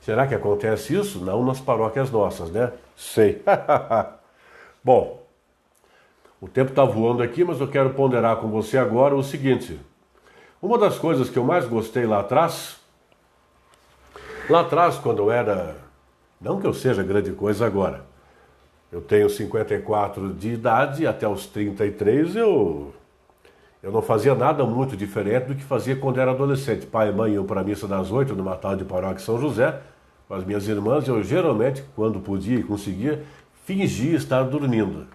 Será que acontece isso? Não nas paróquias nossas, né? Sei. Bom, o tempo está voando aqui, mas eu quero ponderar com você agora o seguinte. Uma das coisas que eu mais gostei lá atrás, quando eu era, não que eu seja grande coisa agora, eu tenho 54 de idade, até os 33 eu não fazia nada muito diferente do que fazia quando era adolescente. Pai e mãe iam para a missa das 8 numa tal de paróquia São José, com as minhas irmãs, eu geralmente, quando podia e conseguia, fingia estar dormindo.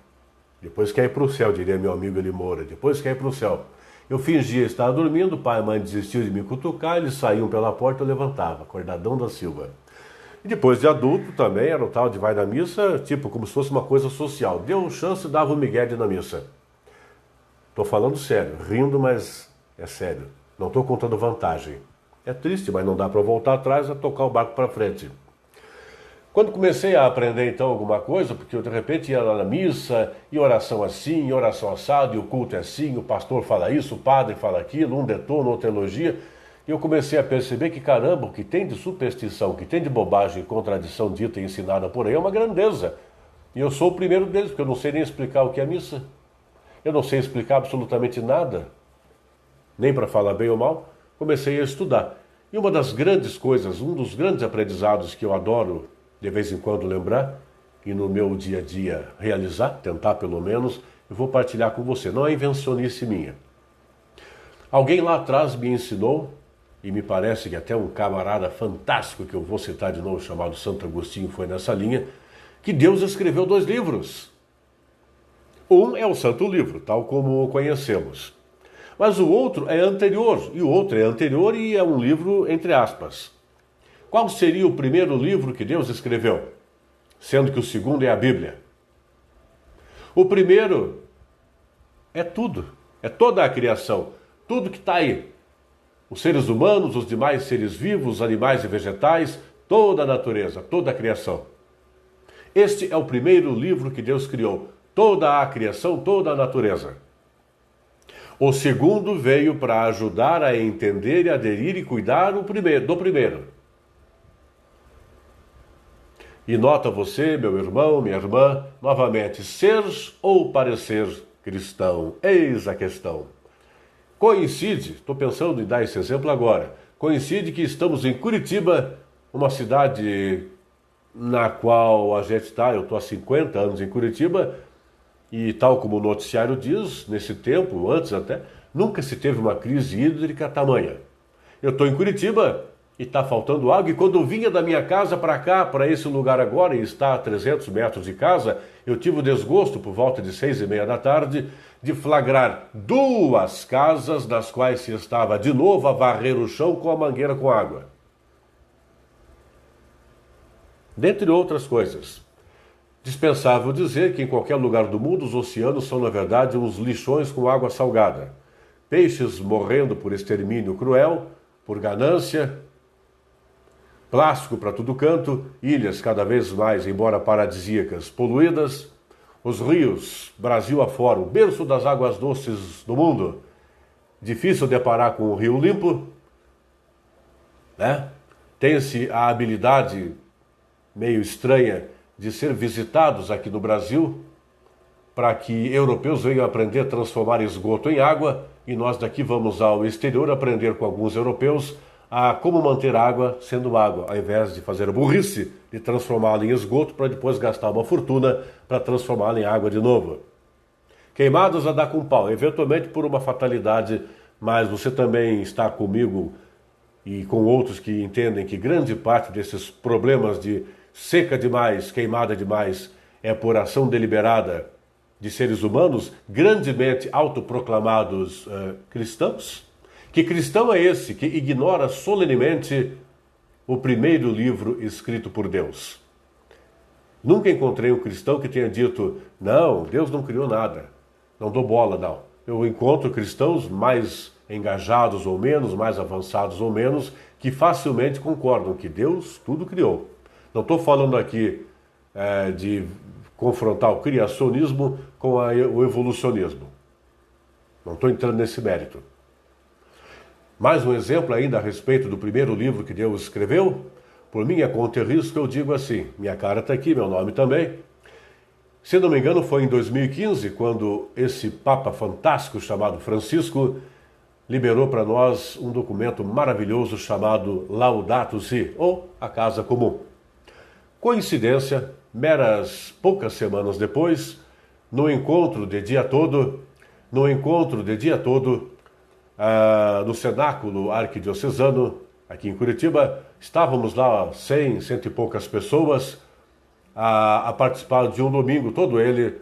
Depois quer ir para o céu, diria meu amigo Eli Moura, depois quer ir para o céu. Eu fingia estar dormindo, pai e mãe desistiam de me cutucar, eles saíam pela porta e eu levantava, acordadão da Silva. E depois de adulto também, era o tal de vai na missa, tipo como se fosse uma coisa social. Deu chance e dava um migué de ir na missa. Estou falando sério, rindo, mas é sério. Não estou contando vantagem. É triste, mas não dá para voltar atrás a tocar o barco para frente. Quando comecei a aprender então alguma coisa, porque eu de repente ia lá na missa, e oração assim, e oração assado, e o culto é assim, o pastor fala isso, o padre fala aquilo, um detona, outro elogia, e eu comecei a perceber que caramba, o que tem de superstição, o que tem de bobagem e contradição dita e ensinada por aí é uma grandeza. E eu sou o primeiro deles, porque eu não sei nem explicar o que é missa. Eu não sei explicar absolutamente nada, nem para falar bem ou mal. Comecei a estudar. E uma das grandes coisas, um dos grandes aprendizados que eu adoro de vez em quando lembrar e no meu dia a dia realizar, tentar pelo menos, eu vou partilhar com você. Não é invencionice minha. Alguém lá atrás me ensinou, e me parece que até um camarada fantástico que eu vou citar de novo, chamado Santo Agostinho, foi nessa linha, que Deus escreveu 2 livros. Um é o Santo Livro, tal como o conhecemos. Mas o outro é anterior, e o outro é anterior e é um livro entre aspas. Qual seria o primeiro livro que Deus escreveu? Sendo que o segundo é a Bíblia. O primeiro é tudo, é toda a criação, tudo que está aí. Os seres humanos, os demais seres vivos, os animais e vegetais, toda a natureza, toda a criação. Este é o primeiro livro que Deus criou, toda a criação, toda a natureza. O segundo veio para ajudar a entender e aderir e cuidar do primeiro. E nota você, meu irmão, minha irmã, novamente, ser ou parecer cristão, eis a questão. Coincide, estou pensando em dar esse exemplo agora, coincide que estamos em Curitiba, uma cidade na qual a gente está, eu estou há 50 anos em Curitiba, e tal como o noticiário diz, nesse tempo, antes até, nunca se teve uma crise hídrica tamanha. Eu estou em Curitiba e está faltando água, e quando eu vinha da minha casa para cá, para esse lugar agora, e está a 300 metros de casa, eu tive o desgosto, por volta de 6:30 da tarde, de flagrar 2 casas nas quais se estava de novo a varrer o chão com a mangueira com água. Dentre outras coisas. Dispensável dizer que em qualquer lugar do mundo os oceanos são, na verdade, uns lixões com água salgada. Peixes morrendo por extermínio cruel, por ganância, plástico para todo canto, ilhas cada vez mais, embora paradisíacas, poluídas, os rios, Brasil afora, o berço das águas doces do mundo. Difícil deparar com um rio limpo, né? Tem-se a habilidade meio estranha de ser visitados aqui no Brasil para que europeus venham aprender a transformar esgoto em água e nós daqui vamos ao exterior aprender com alguns europeus a como manter água sendo água, ao invés de fazer a burrice de transformá-la em esgoto para depois gastar uma fortuna para transformá-la em água de novo. Queimados a dar com pau, eventualmente por uma fatalidade, mas você também está comigo e com outros que entendem que grande parte desses problemas de seca demais, queimada demais, é por ação deliberada de seres humanos, grandemente autoproclamados cristãos. Que cristão é esse que ignora solenemente o primeiro livro escrito por Deus? Nunca encontrei um cristão que tenha dito, não, Deus não criou nada, não dou bola, não. Eu encontro cristãos mais engajados ou menos, mais avançados ou menos, que facilmente concordam que Deus tudo criou. Não estou falando aqui de confrontar o criacionismo com o evolucionismo. Não estou entrando nesse mérito. Mais um exemplo ainda a respeito do primeiro livro que Deus escreveu. Por minha conta e risco eu digo assim, minha cara está aqui, meu nome também. Se não me engano foi em 2015, quando esse Papa fantástico chamado Francisco liberou para nós um documento maravilhoso chamado Laudato Si, ou a Casa Comum. Coincidência, meras poucas semanas depois, no encontro de dia todo, no cenáculo arquidiocesano, aqui em Curitiba, estávamos lá 100 e poucas pessoas a participar de um domingo, todo ele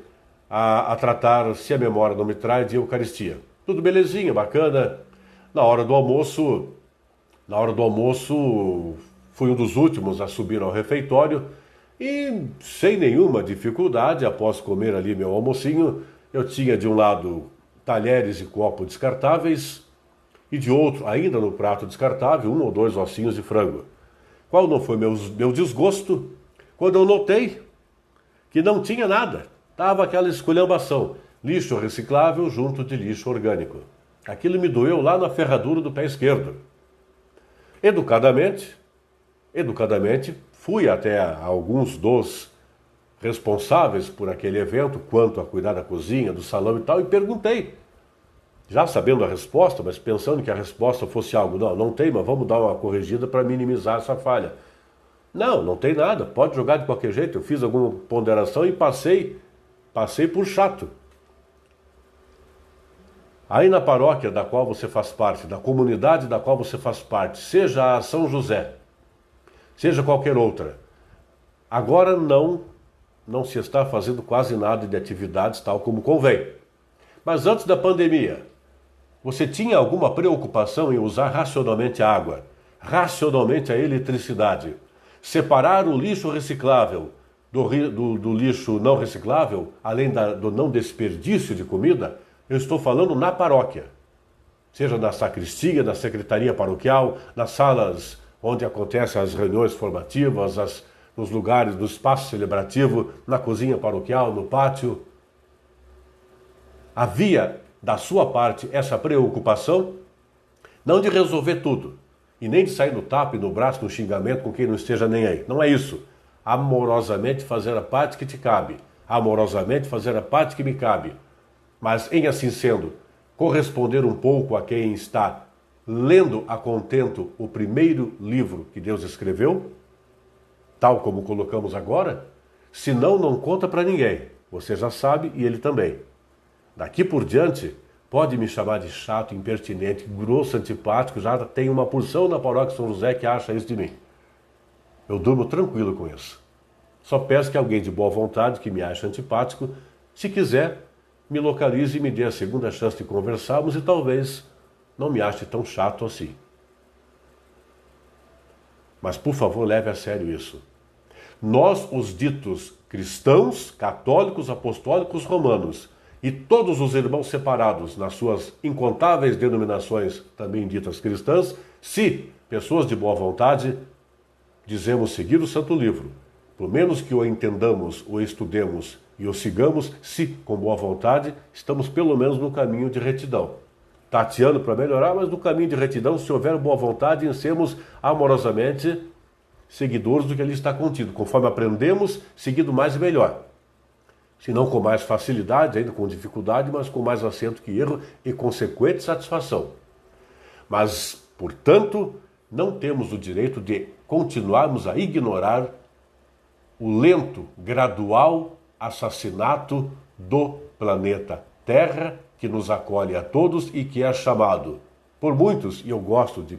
a tratar, se a memória não me trai, de Eucaristia. Tudo belezinha, bacana. Na hora do almoço, fui um dos últimos a subir ao refeitório e, sem nenhuma dificuldade, após comer ali meu almocinho, eu tinha de um lado talheres e copos descartáveis e de outro, ainda no prato descartável, 1 ou 2 ossinhos de frango. Qual não foi meu desgosto quando eu notei que não tinha nada. Estava aquela esculhambação, lixo reciclável junto de lixo orgânico. Aquilo me doeu lá na ferradura do pé esquerdo. Educadamente, fui até alguns dos responsáveis por aquele evento, quanto a cuidar da cozinha, do salão e tal, e perguntei. Já sabendo a resposta, mas pensando que a resposta fosse algo, não tem, mas vamos dar uma corrigida para minimizar essa falha. Não tem nada, pode jogar de qualquer jeito. Eu fiz alguma ponderação e passei por chato. Aí na paróquia da qual você faz parte, da comunidade da qual você faz parte, seja a São José, seja qualquer outra, agora não se está fazendo quase nada de atividades tal como convém. Mas antes da pandemia, você tinha alguma preocupação em usar racionalmente a água, racionalmente a eletricidade, separar o lixo reciclável do lixo não reciclável, além do não desperdício de comida? Eu estou falando na paróquia, seja na sacristia, na secretaria paroquial, nas salas onde acontecem as reuniões formativas, nos lugares do espaço celebrativo, na cozinha paroquial, no pátio. Havia da sua parte essa preocupação, não de resolver tudo, e nem de sair no tapa e no braço, no xingamento com quem não esteja nem aí. Não é isso. Amorosamente fazer a parte que te cabe, amorosamente fazer a parte que me cabe. Mas, em assim sendo, corresponder um pouco a quem está lendo a contento o primeiro livro que Deus escreveu, tal como colocamos agora, senão não conta para ninguém. Você já sabe e ele também. Daqui por diante, pode me chamar de chato, impertinente, grosso, antipático, já tem uma porção na paróquia São José que acha isso de mim. Eu durmo tranquilo com isso. Só peço que alguém de boa vontade, que me ache antipático, se quiser, me localize e me dê a segunda chance de conversarmos e talvez não me ache tão chato assim. Mas, por favor, leve a sério isso. Nós, os ditos cristãos, católicos, apostólicos, romanos, e todos os irmãos separados nas suas incontáveis denominações, também ditas cristãs, se, pessoas de boa vontade, dizemos seguir o Santo Livro, por menos que o entendamos, o estudemos e o sigamos, se, com boa vontade, estamos pelo menos no caminho de retidão. tateando para melhorar, mas no caminho de retidão, se houver boa vontade em sermos amorosamente seguidores do que ali está contido, conforme aprendemos, seguindo mais e melhor. Se não com mais facilidade, ainda com dificuldade, mas com mais acento que erro e consequente satisfação. Mas, portanto, não temos o direito de continuarmos a ignorar o lento, gradual assassinato do planeta Terra, que nos acolhe a todos e que é chamado, por muitos, e eu gosto de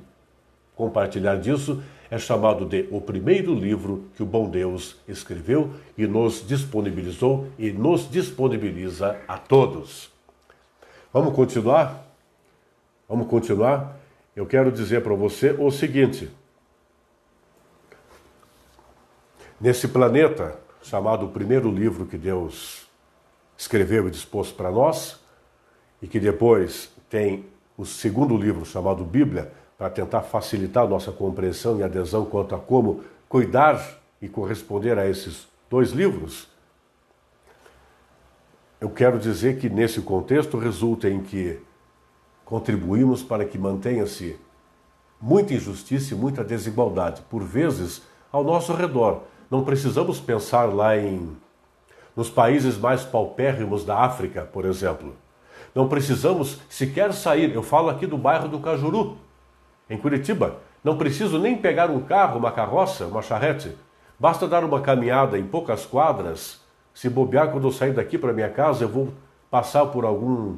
compartilhar disso, é chamado de o primeiro livro que o bom Deus escreveu e nos disponibilizou e nos disponibiliza a todos. Vamos continuar? Vamos continuar? Eu quero dizer para você o seguinte. Nesse planeta, chamado o primeiro livro que Deus escreveu e dispôs para nós, e que depois tem o segundo livro chamado Bíblia, para tentar facilitar a nossa compreensão e adesão quanto a como cuidar e corresponder a esses dois livros, eu quero dizer que nesse contexto resulta em que contribuímos para que mantenha-se muita injustiça e muita desigualdade, por vezes, ao nosso redor. Não precisamos pensar lá nos países mais paupérrimos da África, por exemplo. Não precisamos sequer sair. Eu falo aqui do bairro do Cajuru, em Curitiba. Não preciso nem pegar um carro, uma carroça, uma charrete. Basta dar uma caminhada em poucas quadras. Se bobear, quando eu sair daqui para minha casa, eu vou passar por algum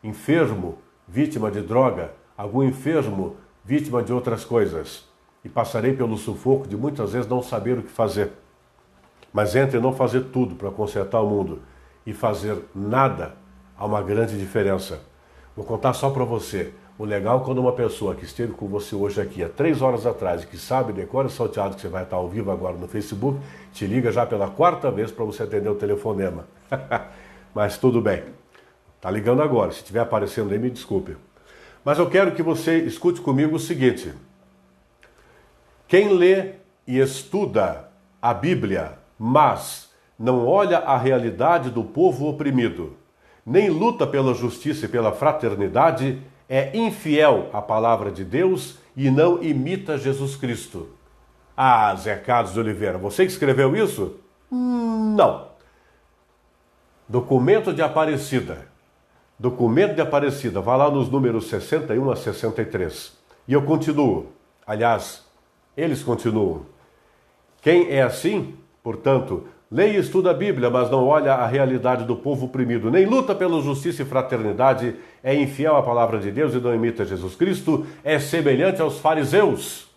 enfermo, vítima de droga, algum enfermo, vítima de outras coisas. E passarei pelo sufoco de muitas vezes não saber o que fazer. Mas entre não fazer tudo para consertar o mundo e fazer nada, há uma grande diferença. Vou contar só para você. O legal é quando uma pessoa que esteve com você hoje aqui há 3 horas atrás e que sabe, decora salteado que você vai estar ao vivo agora no Facebook, te liga já pela 4ª vez para você atender o telefonema. Mas tudo bem. Está ligando agora. Se estiver aparecendo aí, me desculpe. Mas eu quero que você escute comigo o seguinte. Quem lê e estuda a Bíblia, mas não olha a realidade do povo oprimido, nem luta pela justiça e pela fraternidade, é infiel à palavra de Deus e não imita Jesus Cristo. Ah, Zé Carlos de Oliveira, você que escreveu isso? Não. Documento de Aparecida. Documento de Aparecida. Vá lá nos números 61 a 63. E eu continuo. Aliás, eles continuam. Quem é assim, portanto, lê e estuda a Bíblia, mas não olha a realidade do povo oprimido, nem luta pela justiça e fraternidade, é infiel à palavra de Deus e não imita Jesus Cristo, é semelhante aos fariseus,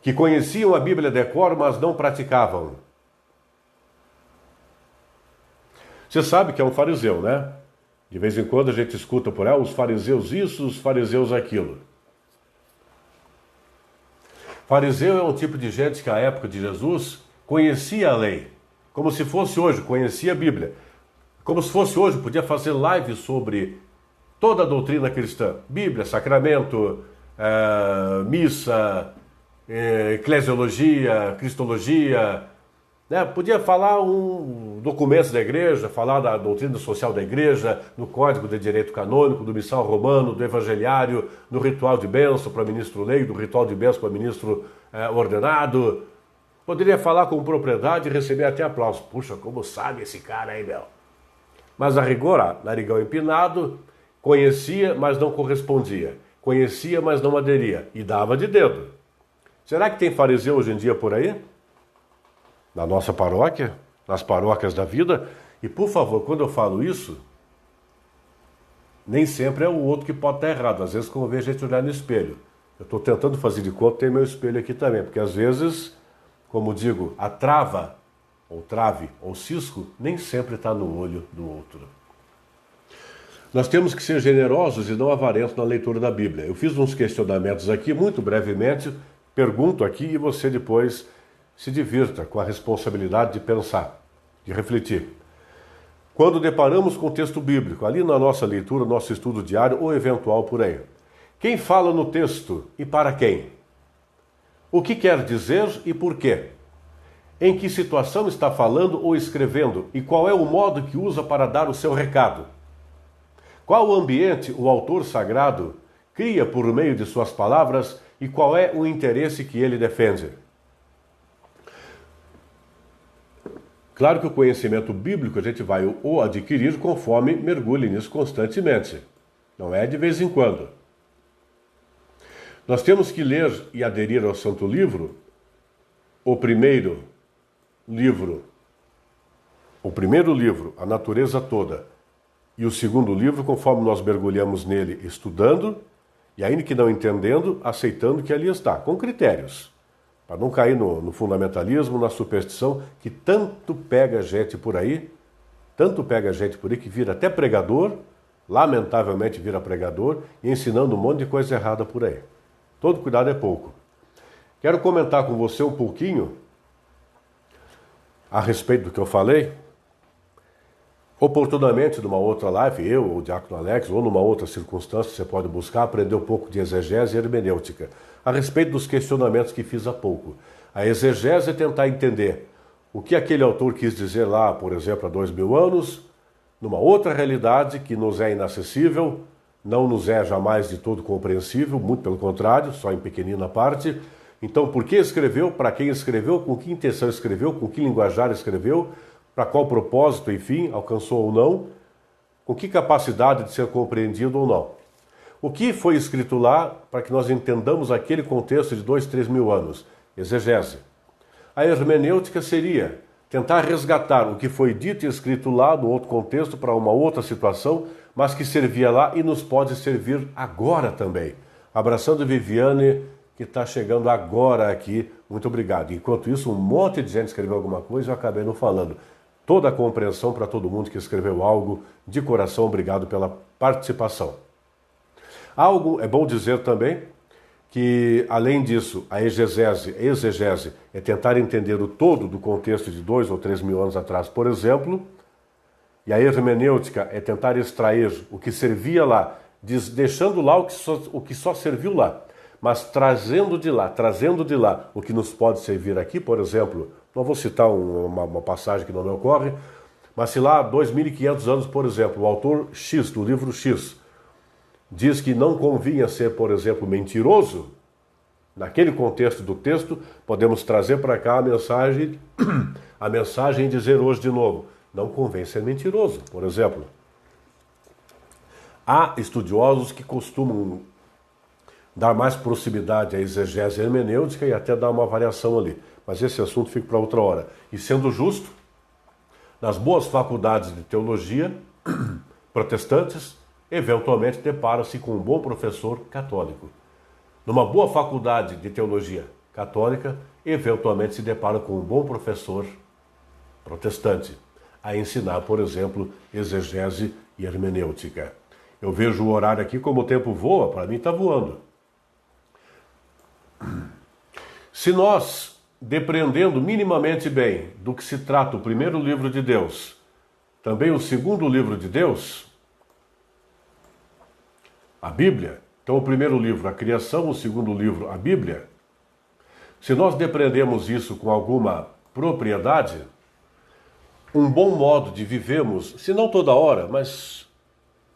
que conheciam a Bíblia de cor, mas não praticavam. Você sabe que é um fariseu, né? De vez em quando a gente escuta por aí, os fariseus isso, os fariseus aquilo. Fariseu é um tipo de gente que, à época de Jesus, conhecia a lei, como se fosse hoje, conhecia a Bíblia. Como se fosse hoje, podia fazer live sobre toda a doutrina cristã. Bíblia, sacramento, missa, eclesiologia, cristologia. Né? Podia falar documentos da igreja, falar da doutrina social da igreja, no Código de Direito Canônico, do Missal Romano, do Evangeliário, no ritual de bênção para ministro leigo, do ritual de bênção para ministro ordenado. Poderia falar com propriedade e receber até aplauso. Puxa, como sabe esse cara aí, meu? Mas a rigor, narigão empinado, conhecia, mas não correspondia. Conhecia, mas não aderia. E dava de dedo. Será que tem fariseu hoje em dia por aí? Na nossa paróquia? Nas paróquias da vida? E, por favor, quando eu falo isso, nem sempre é o outro que pode estar errado. Às vezes convém a gente olhar no espelho. Eu estou tentando fazer de conta, tem meu espelho aqui também, porque às vezes, como digo, a trava, ou trave, ou cisco, nem sempre está no olho do outro. Nós temos que ser generosos e não avarentos na leitura da Bíblia. Eu fiz uns questionamentos aqui, muito brevemente, pergunto aqui e você depois se divirta com a responsabilidade de pensar, de refletir. Quando deparamos com o texto bíblico, ali na nossa leitura, nosso estudo diário ou eventual por aí, quem fala no texto e para quem? O que quer dizer e por quê? Em que situação está falando ou escrevendo e qual é o modo que usa para dar o seu recado? Qual ambiente o autor sagrado cria por meio de suas palavras e qual é o interesse que ele defende? Claro que o conhecimento bíblico a gente vai o adquirir conforme mergulhe nisso constantemente. Não é de vez em quando. Nós temos que ler e aderir ao Santo Livro, o primeiro livro, A Natureza Toda, e o segundo livro, conforme nós mergulhamos nele, estudando, e ainda que não entendendo, aceitando que ali está, com critérios, para não cair no fundamentalismo, na superstição, que tanto pega gente por aí que vira até pregador, lamentavelmente vira pregador, e ensinando um monte de coisa errada por aí. Todo cuidado é pouco. Quero comentar com você um pouquinho a respeito do que eu falei, oportunamente numa outra live, eu ou o Diácono Alex, ou numa outra circunstância, você pode buscar aprender um pouco de exegese e hermenêutica, a respeito dos questionamentos que fiz há pouco. A exegese é tentar entender o que aquele autor quis dizer lá, por exemplo, há 2000 anos, numa outra realidade que nos é inacessível, não nos é jamais de todo compreensível, muito pelo contrário, só em pequenina parte. Então, por que escreveu, para quem escreveu, com que intenção escreveu, com que linguajar escreveu, para qual propósito, enfim, alcançou ou não, com que capacidade de ser compreendido ou não. O que foi escrito lá para que nós entendamos aquele contexto de 2, 3 mil anos? Exegese. A hermenêutica seria tentar resgatar o que foi dito e escrito lá no outro contexto para uma outra situação, mas que servia lá e nos pode servir agora também. Abraçando Viviane, que está chegando agora aqui, muito obrigado. Enquanto isso, um monte de gente escreveu alguma coisa e eu acabei não falando. Toda a compreensão para todo mundo que escreveu algo, de coração, obrigado pela participação. Algo é bom dizer também que, além disso, a exegese é tentar entender o todo do contexto de 2 ou 3 mil anos atrás, por exemplo, e a hermenêutica é tentar extrair o que servia lá, deixando lá o que só serviu lá, mas trazendo de lá o que nos pode servir aqui, por exemplo, não vou citar uma passagem que não me ocorre, mas se lá há 2.500 anos, por exemplo, o autor X, do livro X, diz que não convinha ser, por exemplo, mentiroso, naquele contexto do texto, podemos trazer para cá a mensagem e dizer hoje de novo, não convém ser mentiroso, por exemplo. Há estudiosos que costumam dar mais proximidade à exegese hermenêutica e até dar uma variação ali. Mas esse assunto fica para outra hora. E sendo justo, nas boas faculdades de teologia, protestantes, eventualmente depara-se com um bom professor católico. Numa boa faculdade de teologia católica, eventualmente se depara com um bom professor protestante, a ensinar, por exemplo, exegese e hermenêutica. Eu vejo o horário aqui, como o tempo voa, para mim está voando. Se nós, depreendendo minimamente bem do que se trata o primeiro livro de Deus, também o segundo livro de Deus, a Bíblia, então o primeiro livro, a criação, o segundo livro, a Bíblia, se nós depreendemos isso com alguma propriedade, um bom modo de vivermos, se não toda hora, mas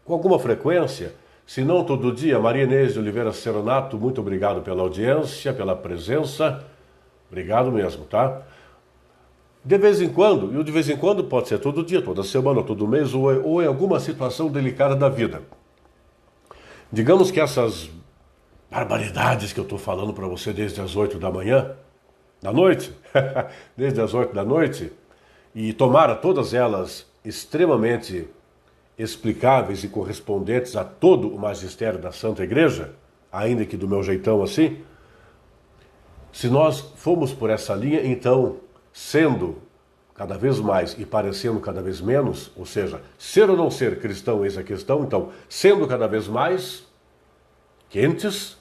com alguma frequência, se não todo dia. Maria Inês de Oliveira Seronato, muito obrigado pela audiência, pela presença. Obrigado mesmo, tá? De vez em quando, e o de vez em quando pode ser todo dia, toda semana, todo mês, ou em alguma situação delicada da vida. Digamos que essas barbaridades que eu estou falando para você desde as 8 da manhã, da noite, desde as 8 da noite, e tomara todas elas extremamente explicáveis e correspondentes a todo o magistério da Santa Igreja, ainda que do meu jeitão assim, se nós formos por essa linha, então, sendo cada vez mais e parecendo cada vez menos, ou seja, ser ou não ser cristão, eis a questão, então, sendo cada vez mais quentes,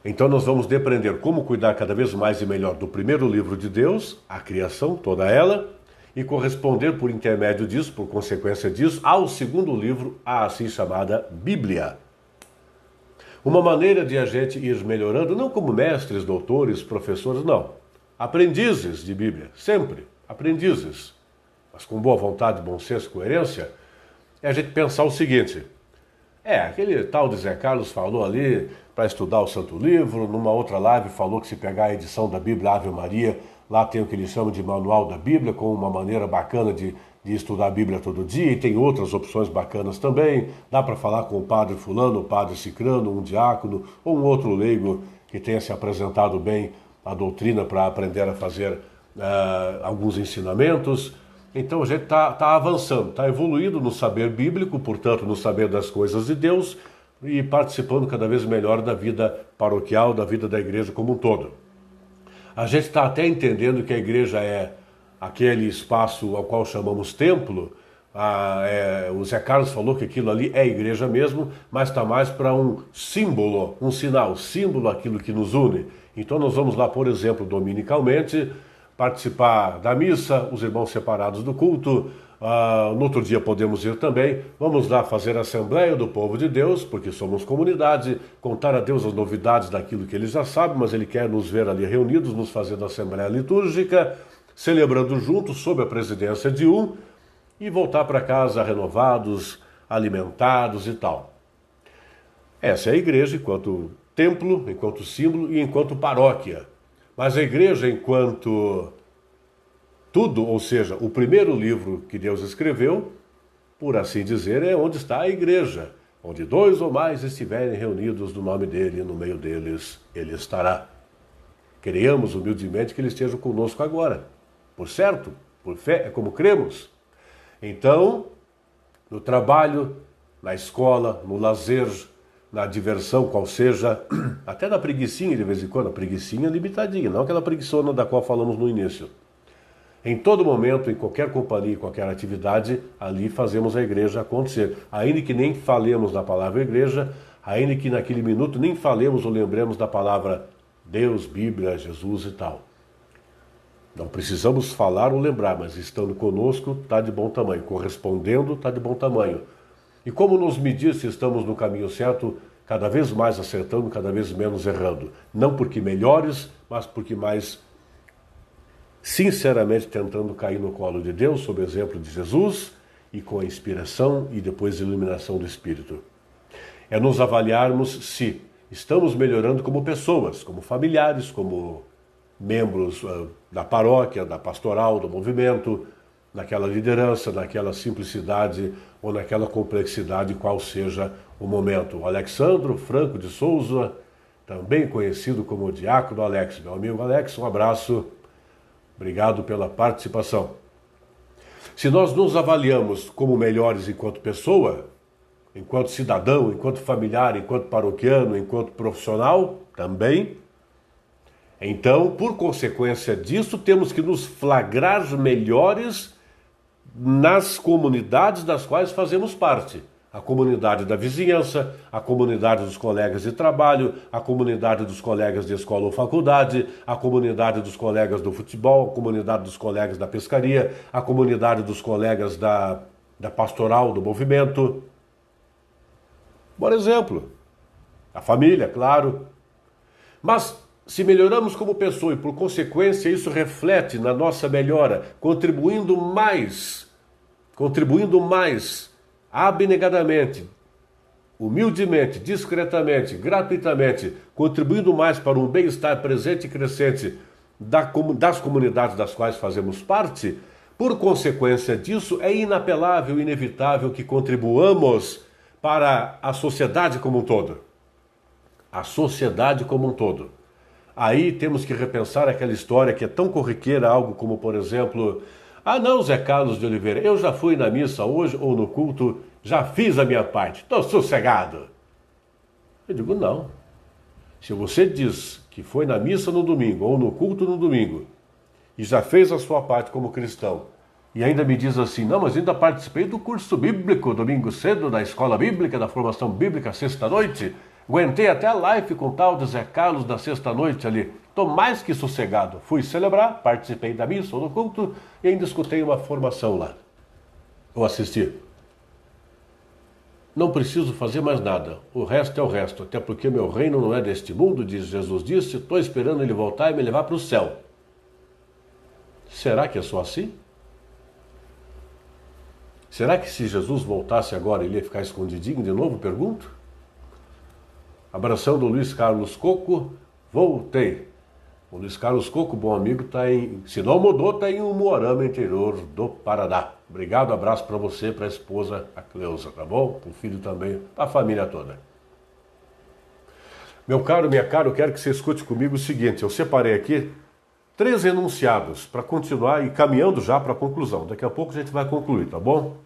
então nós vamos depreender como cuidar cada vez mais e melhor do primeiro livro de Deus, a criação, toda ela, e corresponder por intermédio disso, por consequência disso, ao segundo livro, a assim chamada Bíblia. Uma maneira de a gente ir melhorando, não como mestres, doutores, professores, não. Aprendizes de Bíblia, sempre aprendizes, mas com boa vontade, bom senso, coerência, é a gente pensar o seguinte: aquele tal de Zé Carlos falou ali para estudar o Santo Livro, numa outra live falou que se pegar a edição da Bíblia Ave Maria, lá tem o que eles chamam de Manual da Bíblia, com uma maneira bacana de estudar a Bíblia todo dia, e tem outras opções bacanas também. Dá para falar com o padre fulano, o padre cicrano, um diácono ou um outro leigo que tenha se apresentado bem à doutrina para aprender a fazer alguns ensinamentos. Então a gente está avançando, está evoluindo no saber bíblico, portanto no saber das coisas de Deus, e participando cada vez melhor da vida paroquial, da vida da igreja como um todo. A gente está até entendendo que a igreja é aquele espaço ao qual chamamos templo. O Zé Carlos falou que aquilo ali é igreja mesmo, mas está mais para um símbolo, um sinal, símbolo aquilo que nos une. Então nós vamos lá, por exemplo, dominicalmente, participar da missa, os irmãos separados do culto. No outro dia podemos ir também. Vamos lá fazer a Assembleia do Povo de Deus, porque somos comunidade, contar a Deus as novidades daquilo que Ele já sabe, mas Ele quer nos ver ali reunidos, nos fazendo a Assembleia Litúrgica, celebrando juntos, sob a presidência de um, e voltar para casa renovados, alimentados e tal. Essa é a igreja enquanto templo, enquanto símbolo e enquanto paróquia. Mas a igreja enquanto tudo, ou seja, o primeiro livro que Deus escreveu, por assim dizer, é onde está a igreja. Onde 2 ou mais estiverem reunidos no nome dele, no meio deles, ele estará. Creamos humildemente que ele esteja conosco agora. Por certo, por fé, é como cremos. Então, no trabalho, na escola, no lazer, na diversão, qual seja, até na preguicinha de vez em quando, a preguicinha limitadinha, não aquela preguiçona da qual falamos no início. Em todo momento, em qualquer companhia, em qualquer atividade, ali fazemos a igreja acontecer. Ainda que nem falemos da palavra igreja, ainda que naquele minuto nem falemos ou lembremos da palavra Deus, Bíblia, Jesus e tal. Não precisamos falar ou lembrar, mas estando conosco está de bom tamanho, correspondendo está de bom tamanho. E como nos medir se estamos no caminho certo, cada vez mais acertando, cada vez menos errando? Não porque melhores, mas porque mais sinceramente tentando cair no colo de Deus, sob o exemplo de Jesus, e com a inspiração e depois a iluminação do Espírito. É nos avaliarmos se estamos melhorando como pessoas, como familiares, como membros da paróquia, da pastoral, do movimento, naquela liderança, naquela simplicidade ou naquela complexidade, qual seja o momento. O Alexandro Franco de Souza, também conhecido como Diácono Alex. Meu amigo Alex, um abraço. Obrigado pela participação. Se nós nos avaliamos como melhores enquanto pessoa, enquanto cidadão, enquanto familiar, enquanto paroquiano, enquanto profissional, também, então, por consequência disso, temos que nos flagrar melhores nas comunidades das quais fazemos parte. A comunidade da vizinhança, a comunidade dos colegas de trabalho, a comunidade dos colegas de escola ou faculdade, a comunidade dos colegas do futebol, a comunidade dos colegas da pescaria, a comunidade dos colegas da pastoral, do movimento. Por exemplo, a família, claro. Mas se melhoramos como pessoa e, por consequência, isso reflete na nossa melhora, contribuindo mais, abnegadamente, humildemente, discretamente, gratuitamente, contribuindo mais para um bem-estar presente e crescente das comunidades das quais fazemos parte, por consequência disso, é inapelável e inevitável que contribuamos para a sociedade como um todo. A sociedade como um todo. Aí temos que repensar aquela história que é tão corriqueira, algo como, por exemplo, não, Zé Carlos de Oliveira, eu já fui na missa hoje ou no culto, já fiz a minha parte, estou sossegado. Eu digo, não. Se você diz que foi na missa no domingo ou no culto no domingo e já fez a sua parte como cristão e ainda me diz assim, não, mas ainda participei do curso bíblico domingo cedo, da escola bíblica, da formação bíblica sexta-noite, aguentei até a live com o tal de Zé Carlos da sexta-noite ali. Estou mais que sossegado. Fui celebrar, participei da missa ou do culto e ainda escutei uma formação lá. Ou assisti. Não preciso fazer mais nada. O resto é o resto. Até porque meu reino não é deste mundo, diz Jesus disse. Estou esperando ele voltar e me levar para o céu. Será que é só assim? Será que se Jesus voltasse agora, ele ia ficar escondidinho de novo? Pergunto. Abração do Luiz Carlos Coco, voltei. O Luiz Carlos Coco, bom amigo, está se não mudou, está em Umuarama, interior do Paraná. Obrigado, abraço para você, para a esposa, a Cleusa, tá bom? Para o filho também, para a família toda. Meu caro, minha cara, eu quero que você escute comigo o seguinte, eu separei aqui 3 enunciados para continuar e caminhando já para a conclusão. Daqui a pouco a gente vai concluir, tá bom?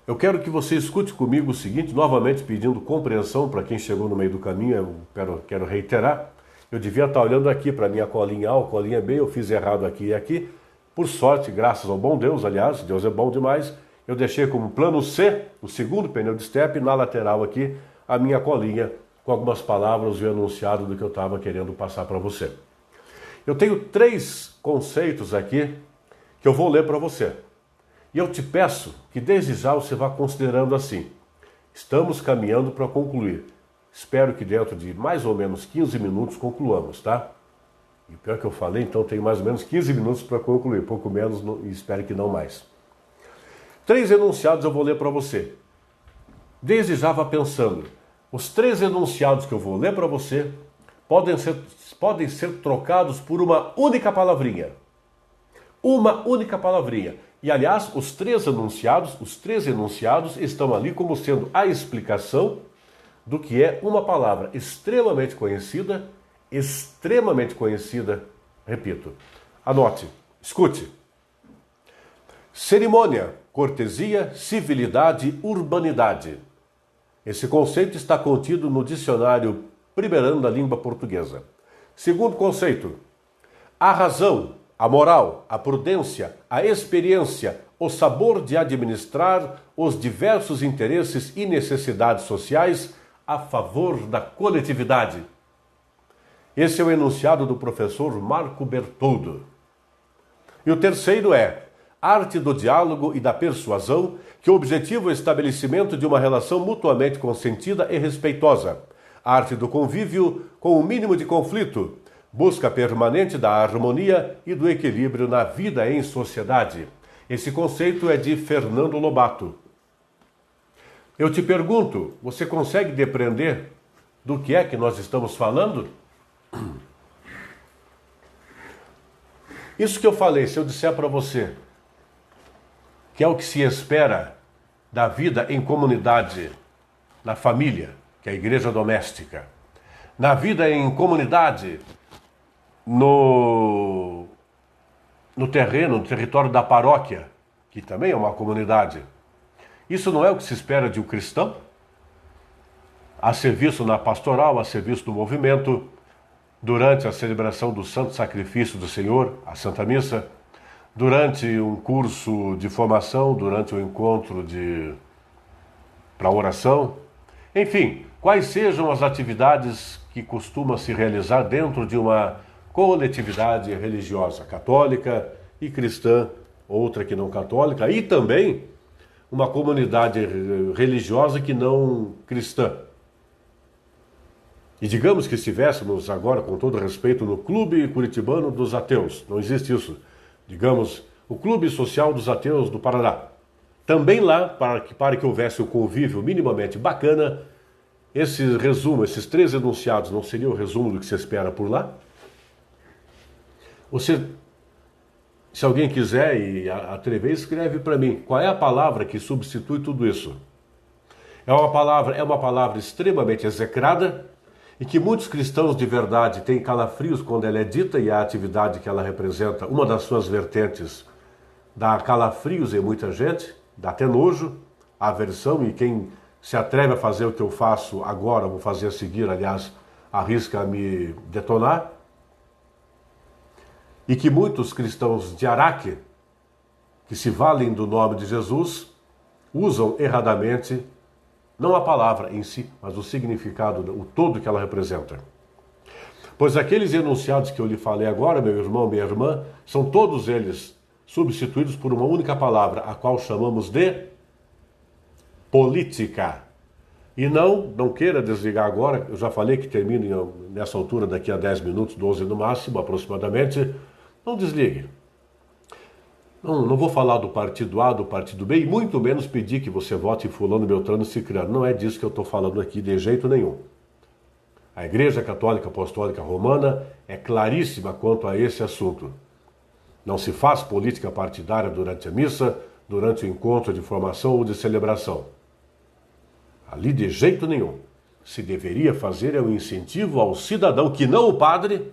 Eu quero que você escute comigo o seguinte, novamente pedindo compreensão para quem chegou no meio do caminho, eu quero reiterar. Eu devia estar olhando aqui para a minha colinha A ou colinha B, eu fiz errado aqui e aqui. Por sorte, graças ao bom Deus, aliás, Deus é bom demais, eu deixei como plano C, o segundo pneu de step, na lateral aqui, a minha colinha com algumas palavras e o enunciado do que eu estava querendo passar para você. Eu tenho 3 conceitos aqui que eu vou ler para você. E eu te peço que desde já você vá considerando assim. Estamos caminhando para concluir. Espero que dentro de mais ou menos 15 minutos concluamos, tá? E pior que eu falei, então tenho mais ou menos 15 minutos para concluir, pouco menos e espero que não mais. 3 enunciados eu vou ler para você. Desde já vá pensando. Os 3 enunciados que eu vou ler para você podem ser trocados por uma única palavrinha. Uma única palavrinha. E, aliás, os três enunciados estão ali como sendo a explicação do que é uma palavra extremamente conhecida, repito, anote, escute. Cerimônia, cortesia, civilidade, urbanidade. Esse conceito está contido no dicionário Primeirano da língua portuguesa. Segundo conceito, a razão, a moral, a prudência, a experiência, o sabor de administrar os diversos interesses e necessidades sociais a favor da coletividade. Esse é o enunciado do professor Marco Bertoldo. E o terceiro é arte do diálogo e da persuasão, que objetiva o estabelecimento de uma relação mutuamente consentida e respeitosa. Arte do convívio com o mínimo de conflito, busca permanente da harmonia e do equilíbrio na vida em sociedade. Esse conceito é de Fernando Lobato. Eu te pergunto, você consegue depreender do que é que nós estamos falando? Isso que eu falei, se eu disser para você que é o que se espera da vida em comunidade, na família, que é a igreja doméstica, na vida em comunidade, no terreno, no território da paróquia, que também é uma comunidade. Isso não é o que se espera de um cristão? A serviço na pastoral, a serviço do movimento, durante a celebração do Santo Sacrifício do Senhor, a Santa Missa, durante um curso de formação, durante um encontro para oração. Enfim, quais sejam as atividades que costumam se realizar dentro de uma coletividade religiosa, católica e cristã, outra que não católica, e também uma comunidade religiosa que não cristã. E digamos que estivéssemos agora, com todo respeito, no Clube Curitibano dos Ateus, não existe isso. Digamos, o Clube Social dos Ateus do Paraná. Também lá, para que houvesse um convívio minimamente bacana, esse resumo, esses 3 enunciados, não seria o resumo do que se espera por lá? Você, se alguém quiser e atrever, escreve para mim. Qual é a palavra que substitui tudo isso? É uma palavra extremamente execrada e que muitos cristãos de verdade têm calafrios quando ela é dita e a atividade que ela representa, uma das suas vertentes, dá calafrios em muita gente, dá até nojo, aversão, e quem se atreve a fazer o que eu faço agora, vou fazer a seguir, aliás, arrisca a me detonar. E que muitos cristãos de Araque, que se valem do nome de Jesus, usam erradamente, não a palavra em si, mas o significado, o todo que ela representa. Pois aqueles enunciados que eu lhe falei agora, meu irmão, minha irmã, são todos eles substituídos por uma única palavra, a qual chamamos de política. E não queira desligar agora, eu já falei que termina nessa altura daqui a 10 minutos, 12 no máximo, aproximadamente. Não desligue. Não vou falar do partido A, do partido B, e muito menos pedir que você vote em fulano, beltrano e cicrano. Não é disso que eu estou falando aqui de jeito nenhum. A Igreja Católica Apostólica Romana é claríssima quanto a esse assunto. Não se faz política partidária durante a missa, durante o encontro de formação ou de celebração. Ali de jeito nenhum. Se deveria fazer é o incentivo ao cidadão, que não o padre,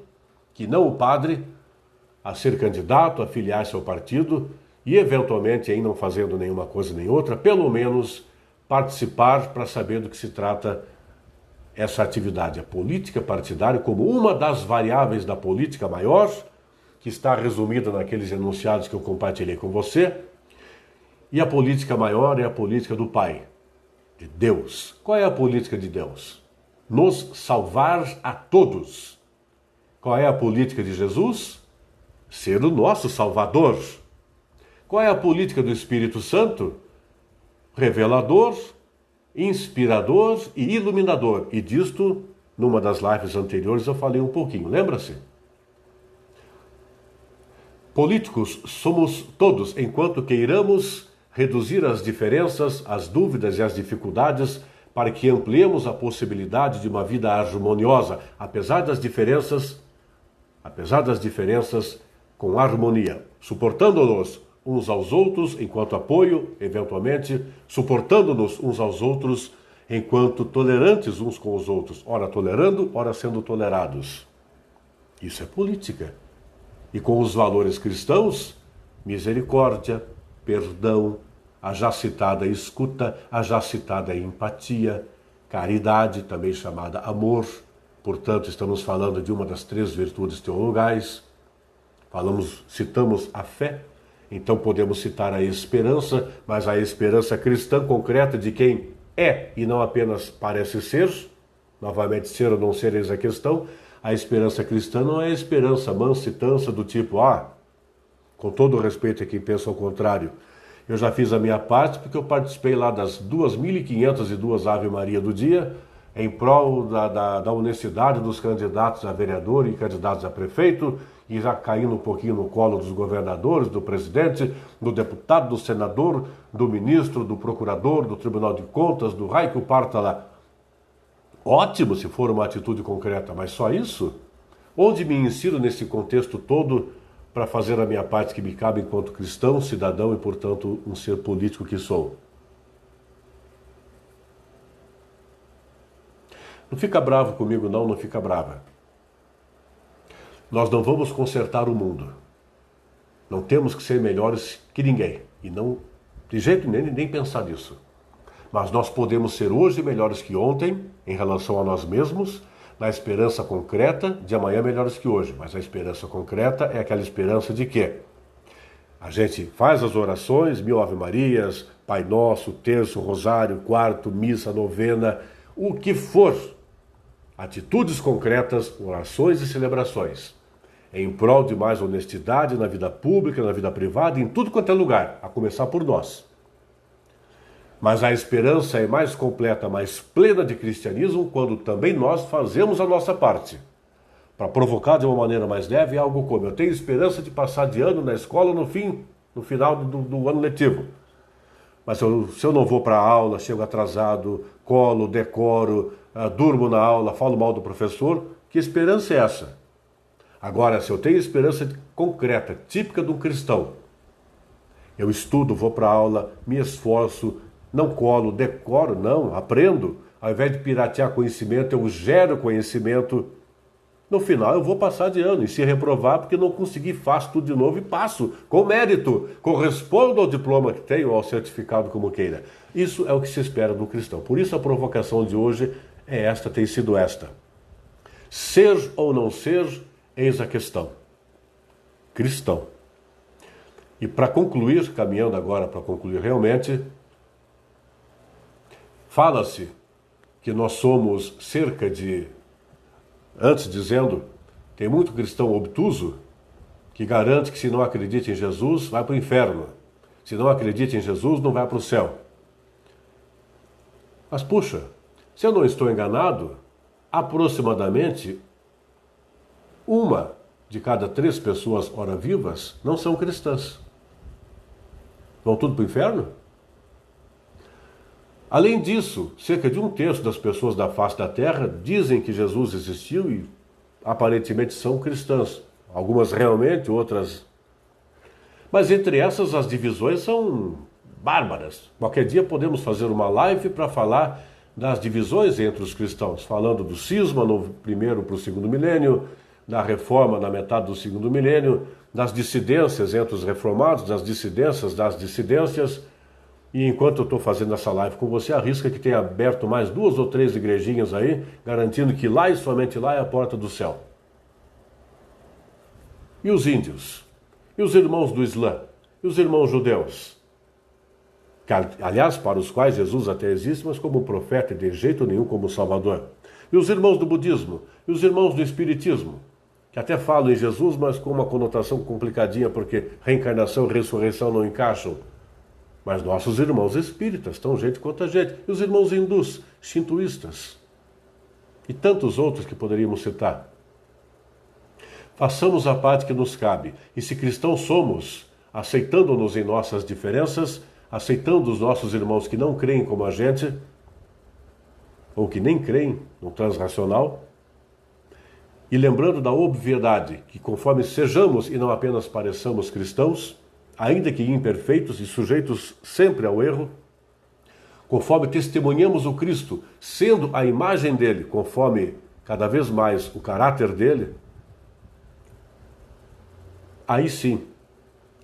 a ser candidato, a filiar-se ao partido e, eventualmente, aí não fazendo nenhuma coisa nem outra, pelo menos participar para saber do que se trata essa atividade. A política partidária como uma das variáveis da política maior, que está resumida naqueles enunciados que eu compartilhei com você, e a política maior é a política do Pai, de Deus. Qual é a política de Deus? Nos salvar a todos. Qual é a política de Jesus? Ser o nosso Salvador. Qual é a política do Espírito Santo? Revelador, inspirador e iluminador. E disto, numa das lives anteriores, eu falei um pouquinho, lembra-se? Políticos somos todos, enquanto queiramos reduzir as diferenças, as dúvidas e as dificuldades para que ampliemos a possibilidade de uma vida harmoniosa, apesar das diferenças, com harmonia, suportando-nos uns aos outros enquanto apoio, eventualmente, suportando-nos uns aos outros enquanto tolerantes uns com os outros, ora tolerando, ora sendo tolerados. Isso é política. E com os valores cristãos, misericórdia, perdão, a já citada escuta, a já citada empatia, caridade, também chamada amor. Portanto, estamos falando de uma das 3 virtudes teologais. Citamos a fé, então podemos citar a esperança, mas a esperança cristã concreta de quem é e não apenas parece ser, novamente ser ou não ser eis a questão. A esperança cristã não é a esperança mansa e tansa do tipo, com todo o respeito a quem pensa ao contrário, eu já fiz a minha parte porque eu participei lá das 2.502 Ave Maria do dia, em prol da honestidade dos candidatos a vereador e candidatos a prefeito, e já caindo um pouquinho no colo dos governadores, do presidente, do deputado, do senador, do ministro, do procurador, do Tribunal de Contas, do raio que o parta lá. Ótimo se for uma atitude concreta, mas só isso? Onde me insiro nesse contexto todo para fazer a minha parte que me cabe enquanto cristão, cidadão e, portanto, um ser político que sou? Não fica bravo comigo, não fica brava. Nós não vamos consertar o mundo. Não temos que ser melhores que ninguém. E não, de jeito nenhum, nem pensar nisso. Mas nós podemos ser hoje melhores que ontem, em relação a nós mesmos, na esperança concreta de amanhã melhores que hoje. Mas a esperança concreta é aquela esperança de quê? A gente faz as orações, 1000 Ave Marias, Pai Nosso, Terço, Rosário, Quarto, Missa, Novena, o que for. Atitudes concretas, orações e celebrações, em prol de mais honestidade na vida pública, na vida privada, em tudo quanto é lugar, a começar por nós. Mas a esperança é mais completa, mais plena de cristianismo quando também nós fazemos a nossa parte. Para provocar de uma maneira mais leve é algo como: eu tenho esperança de passar de ano na escola no final do ano letivo. Mas se eu não vou para a aula, chego atrasado, colo, decoro, durmo na aula, falo mal do professor, que esperança é essa? Agora, se eu tenho esperança concreta, típica de um cristão, eu estudo, vou para a aula, me esforço, não colo, decoro, não, aprendo. Ao invés de piratear conhecimento, eu gero conhecimento. No final eu vou passar de ano, e se reprovar porque não consegui, faço tudo de novo e passo, com mérito, correspondo ao diploma que tenho, ao certificado como queira. Isso é o que se espera do cristão. Por isso a provocação de hoje tem sido esta. Ser ou não ser, eis a questão. Cristão. E para concluir, caminhando agora para concluir realmente, fala-se que nós somos cerca de, antes dizendo, tem muito cristão obtuso que garante que se não acredita em Jesus, vai para o inferno. Se não acredita em Jesus, não vai para o céu. Mas puxa, se eu não estou enganado, aproximadamente 1 de cada 3 pessoas ora vivas não são cristãs. Vão tudo para o inferno? Além disso, cerca de 1/3 das pessoas da face da Terra dizem que Jesus existiu e aparentemente são cristãs. Algumas realmente, outras... Mas entre essas as divisões são bárbaras. Qualquer dia podemos fazer uma live para falar das divisões entre os cristãos, falando do cisma no primeiro para o segundo milênio, da reforma na metade do segundo milênio, das dissidências entre os reformados, das dissidências das dissidências. E enquanto eu estou fazendo essa live com você, arrisca que tenha aberto mais 2 ou 3 igrejinhas aí, garantindo que lá e somente lá é a porta do céu. E os índios? E os irmãos do Islã? E os irmãos judeus? Que, aliás, para os quais Jesus até existe, mas como profeta e de jeito nenhum como Salvador. E os irmãos do budismo? E os irmãos do espiritismo? Que até falam em Jesus, mas com uma conotação complicadinha, porque reencarnação e ressurreição não encaixam. Mas nossos irmãos espíritas, tão gente quanto a gente. E os irmãos hindus, shintoístas. E tantos outros que poderíamos citar. Façamos a parte que nos cabe. E se cristãos somos, aceitando-nos em nossas diferenças, aceitando os nossos irmãos que não creem como a gente, ou que nem creem no transracional, e lembrando da obviedade que conforme sejamos e não apenas pareçamos cristãos, ainda que imperfeitos e sujeitos sempre ao erro, conforme testemunhamos o Cristo, sendo a imagem dele, conforme cada vez mais o caráter dele, aí sim,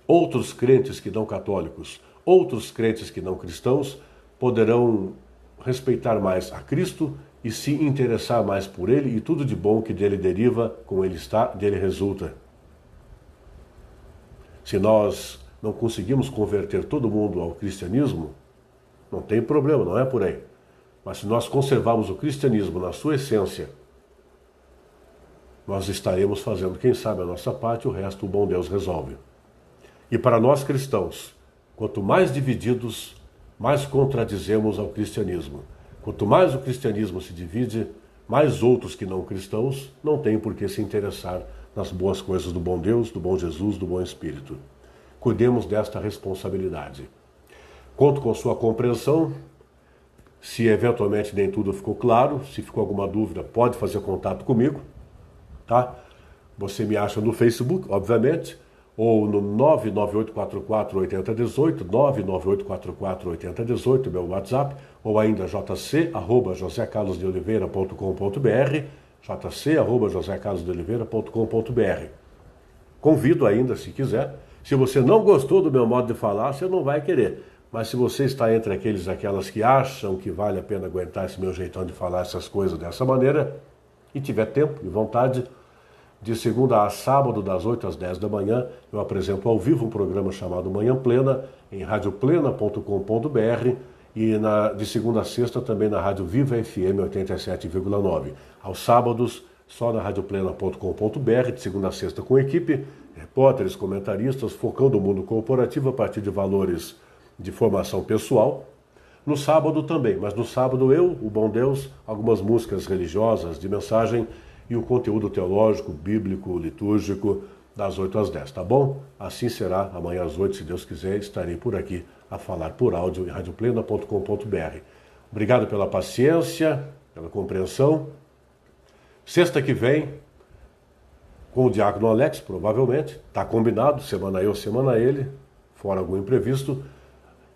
outros crentes que não católicos, outros crentes que não cristãos, poderão respeitar mais a Cristo e se interessar mais por ele e tudo de bom que dele deriva, com ele está, dele resulta. Se nós não conseguimos converter todo mundo ao cristianismo, não tem problema, não é por aí. Mas se nós conservarmos o cristianismo na sua essência, nós estaremos fazendo, quem sabe, a nossa parte, o resto o bom Deus resolve. E para nós cristãos, quanto mais divididos, mais contradizemos ao cristianismo. Quanto mais o cristianismo se divide, mais outros que não cristãos não têm por que se interessar nas boas coisas do bom Deus, do bom Jesus, do bom Espírito. Cuidemos desta responsabilidade. Conto com sua compreensão. Se eventualmente nem tudo ficou claro, se ficou alguma dúvida, pode fazer contato comigo, tá? Você me acha no Facebook, obviamente, ou no 998448018, 998448018, meu WhatsApp, ou ainda jc@josecarlosdeoliveira.com.br, jc@josecarlosdeoliveira.com.br. Convido ainda, se quiser. Se você não gostou do meu modo de falar, você não vai querer. Mas se você está entre aquelas que acham que vale a pena aguentar esse meu jeitão de falar essas coisas dessa maneira, e tiver tempo e vontade, de segunda a sábado, das 8 às 10 da manhã, eu apresento ao vivo um programa chamado Manhã Plena, em radioplena.com.br, e de segunda a sexta também na Rádio Viva FM 87,9. Aos sábados, só na radioplena.com.br, de segunda a sexta com equipe, repórteres, comentaristas, focando o mundo corporativo a partir de valores de formação pessoal. No sábado também, mas no sábado o bom Deus, algumas músicas religiosas de mensagem e o conteúdo teológico, bíblico, litúrgico, das 8 às 10, tá bom? Assim será, amanhã às 8, se Deus quiser, estarei por aqui a falar por áudio em radioplena.com.br. Obrigado pela paciência, pela compreensão. Sexta que vem, com o Diácono Alex, provavelmente, está combinado, semana eu, semana ele, fora algum imprevisto,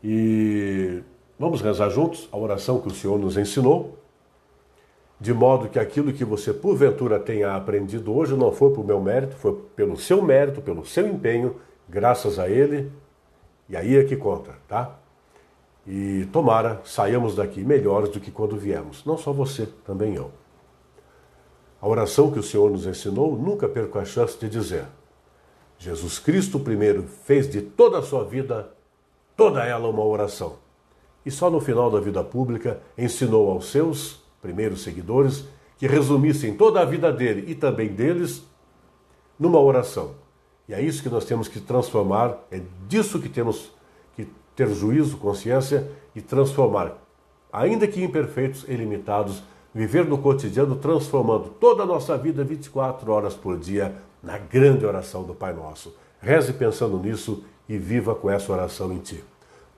e vamos rezar juntos a oração que o Senhor nos ensinou, de modo que aquilo que você porventura tenha aprendido hoje não foi por meu mérito, foi pelo seu mérito, pelo seu empenho, graças a Ele, e aí é que conta, tá? E tomara, saiamos daqui melhores do que quando viemos, não só você, também eu. A oração que o Senhor nos ensinou, nunca perca a chance de dizer: Jesus Cristo primeiro fez de toda a sua vida, toda ela uma oração. E só no final da vida pública ensinou aos seus primeiros seguidores que resumissem toda a vida dele e também deles numa oração. E é isso que nós temos que transformar, é disso que temos que ter juízo, consciência e transformar, ainda que imperfeitos e limitados, viver no cotidiano transformando toda a nossa vida 24 horas por dia na grande oração do Pai Nosso. Reze pensando nisso e viva com essa oração em ti.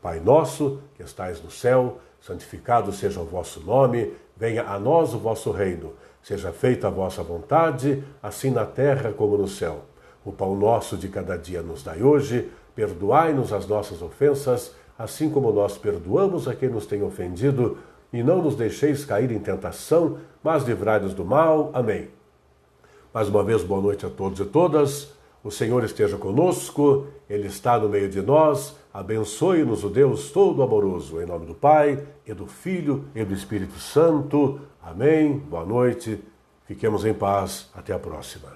Pai nosso, que estais no céu, santificado seja o vosso nome, venha a nós o vosso reino. Seja feita a vossa vontade, assim na terra como no céu. O pão nosso de cada dia nos dai hoje, perdoai-nos as nossas ofensas, assim como nós perdoamos a quem nos tem ofendido, e não nos deixeis cair em tentação, mas livrai-nos do mal. Amém. Mais uma vez, boa noite a todos e todas. O Senhor esteja conosco, Ele está no meio de nós. Abençoe-nos o Deus Todo-Amoroso, em nome do Pai, e do Filho, e do Espírito Santo. Amém. Boa noite. Fiquemos em paz. Até a próxima.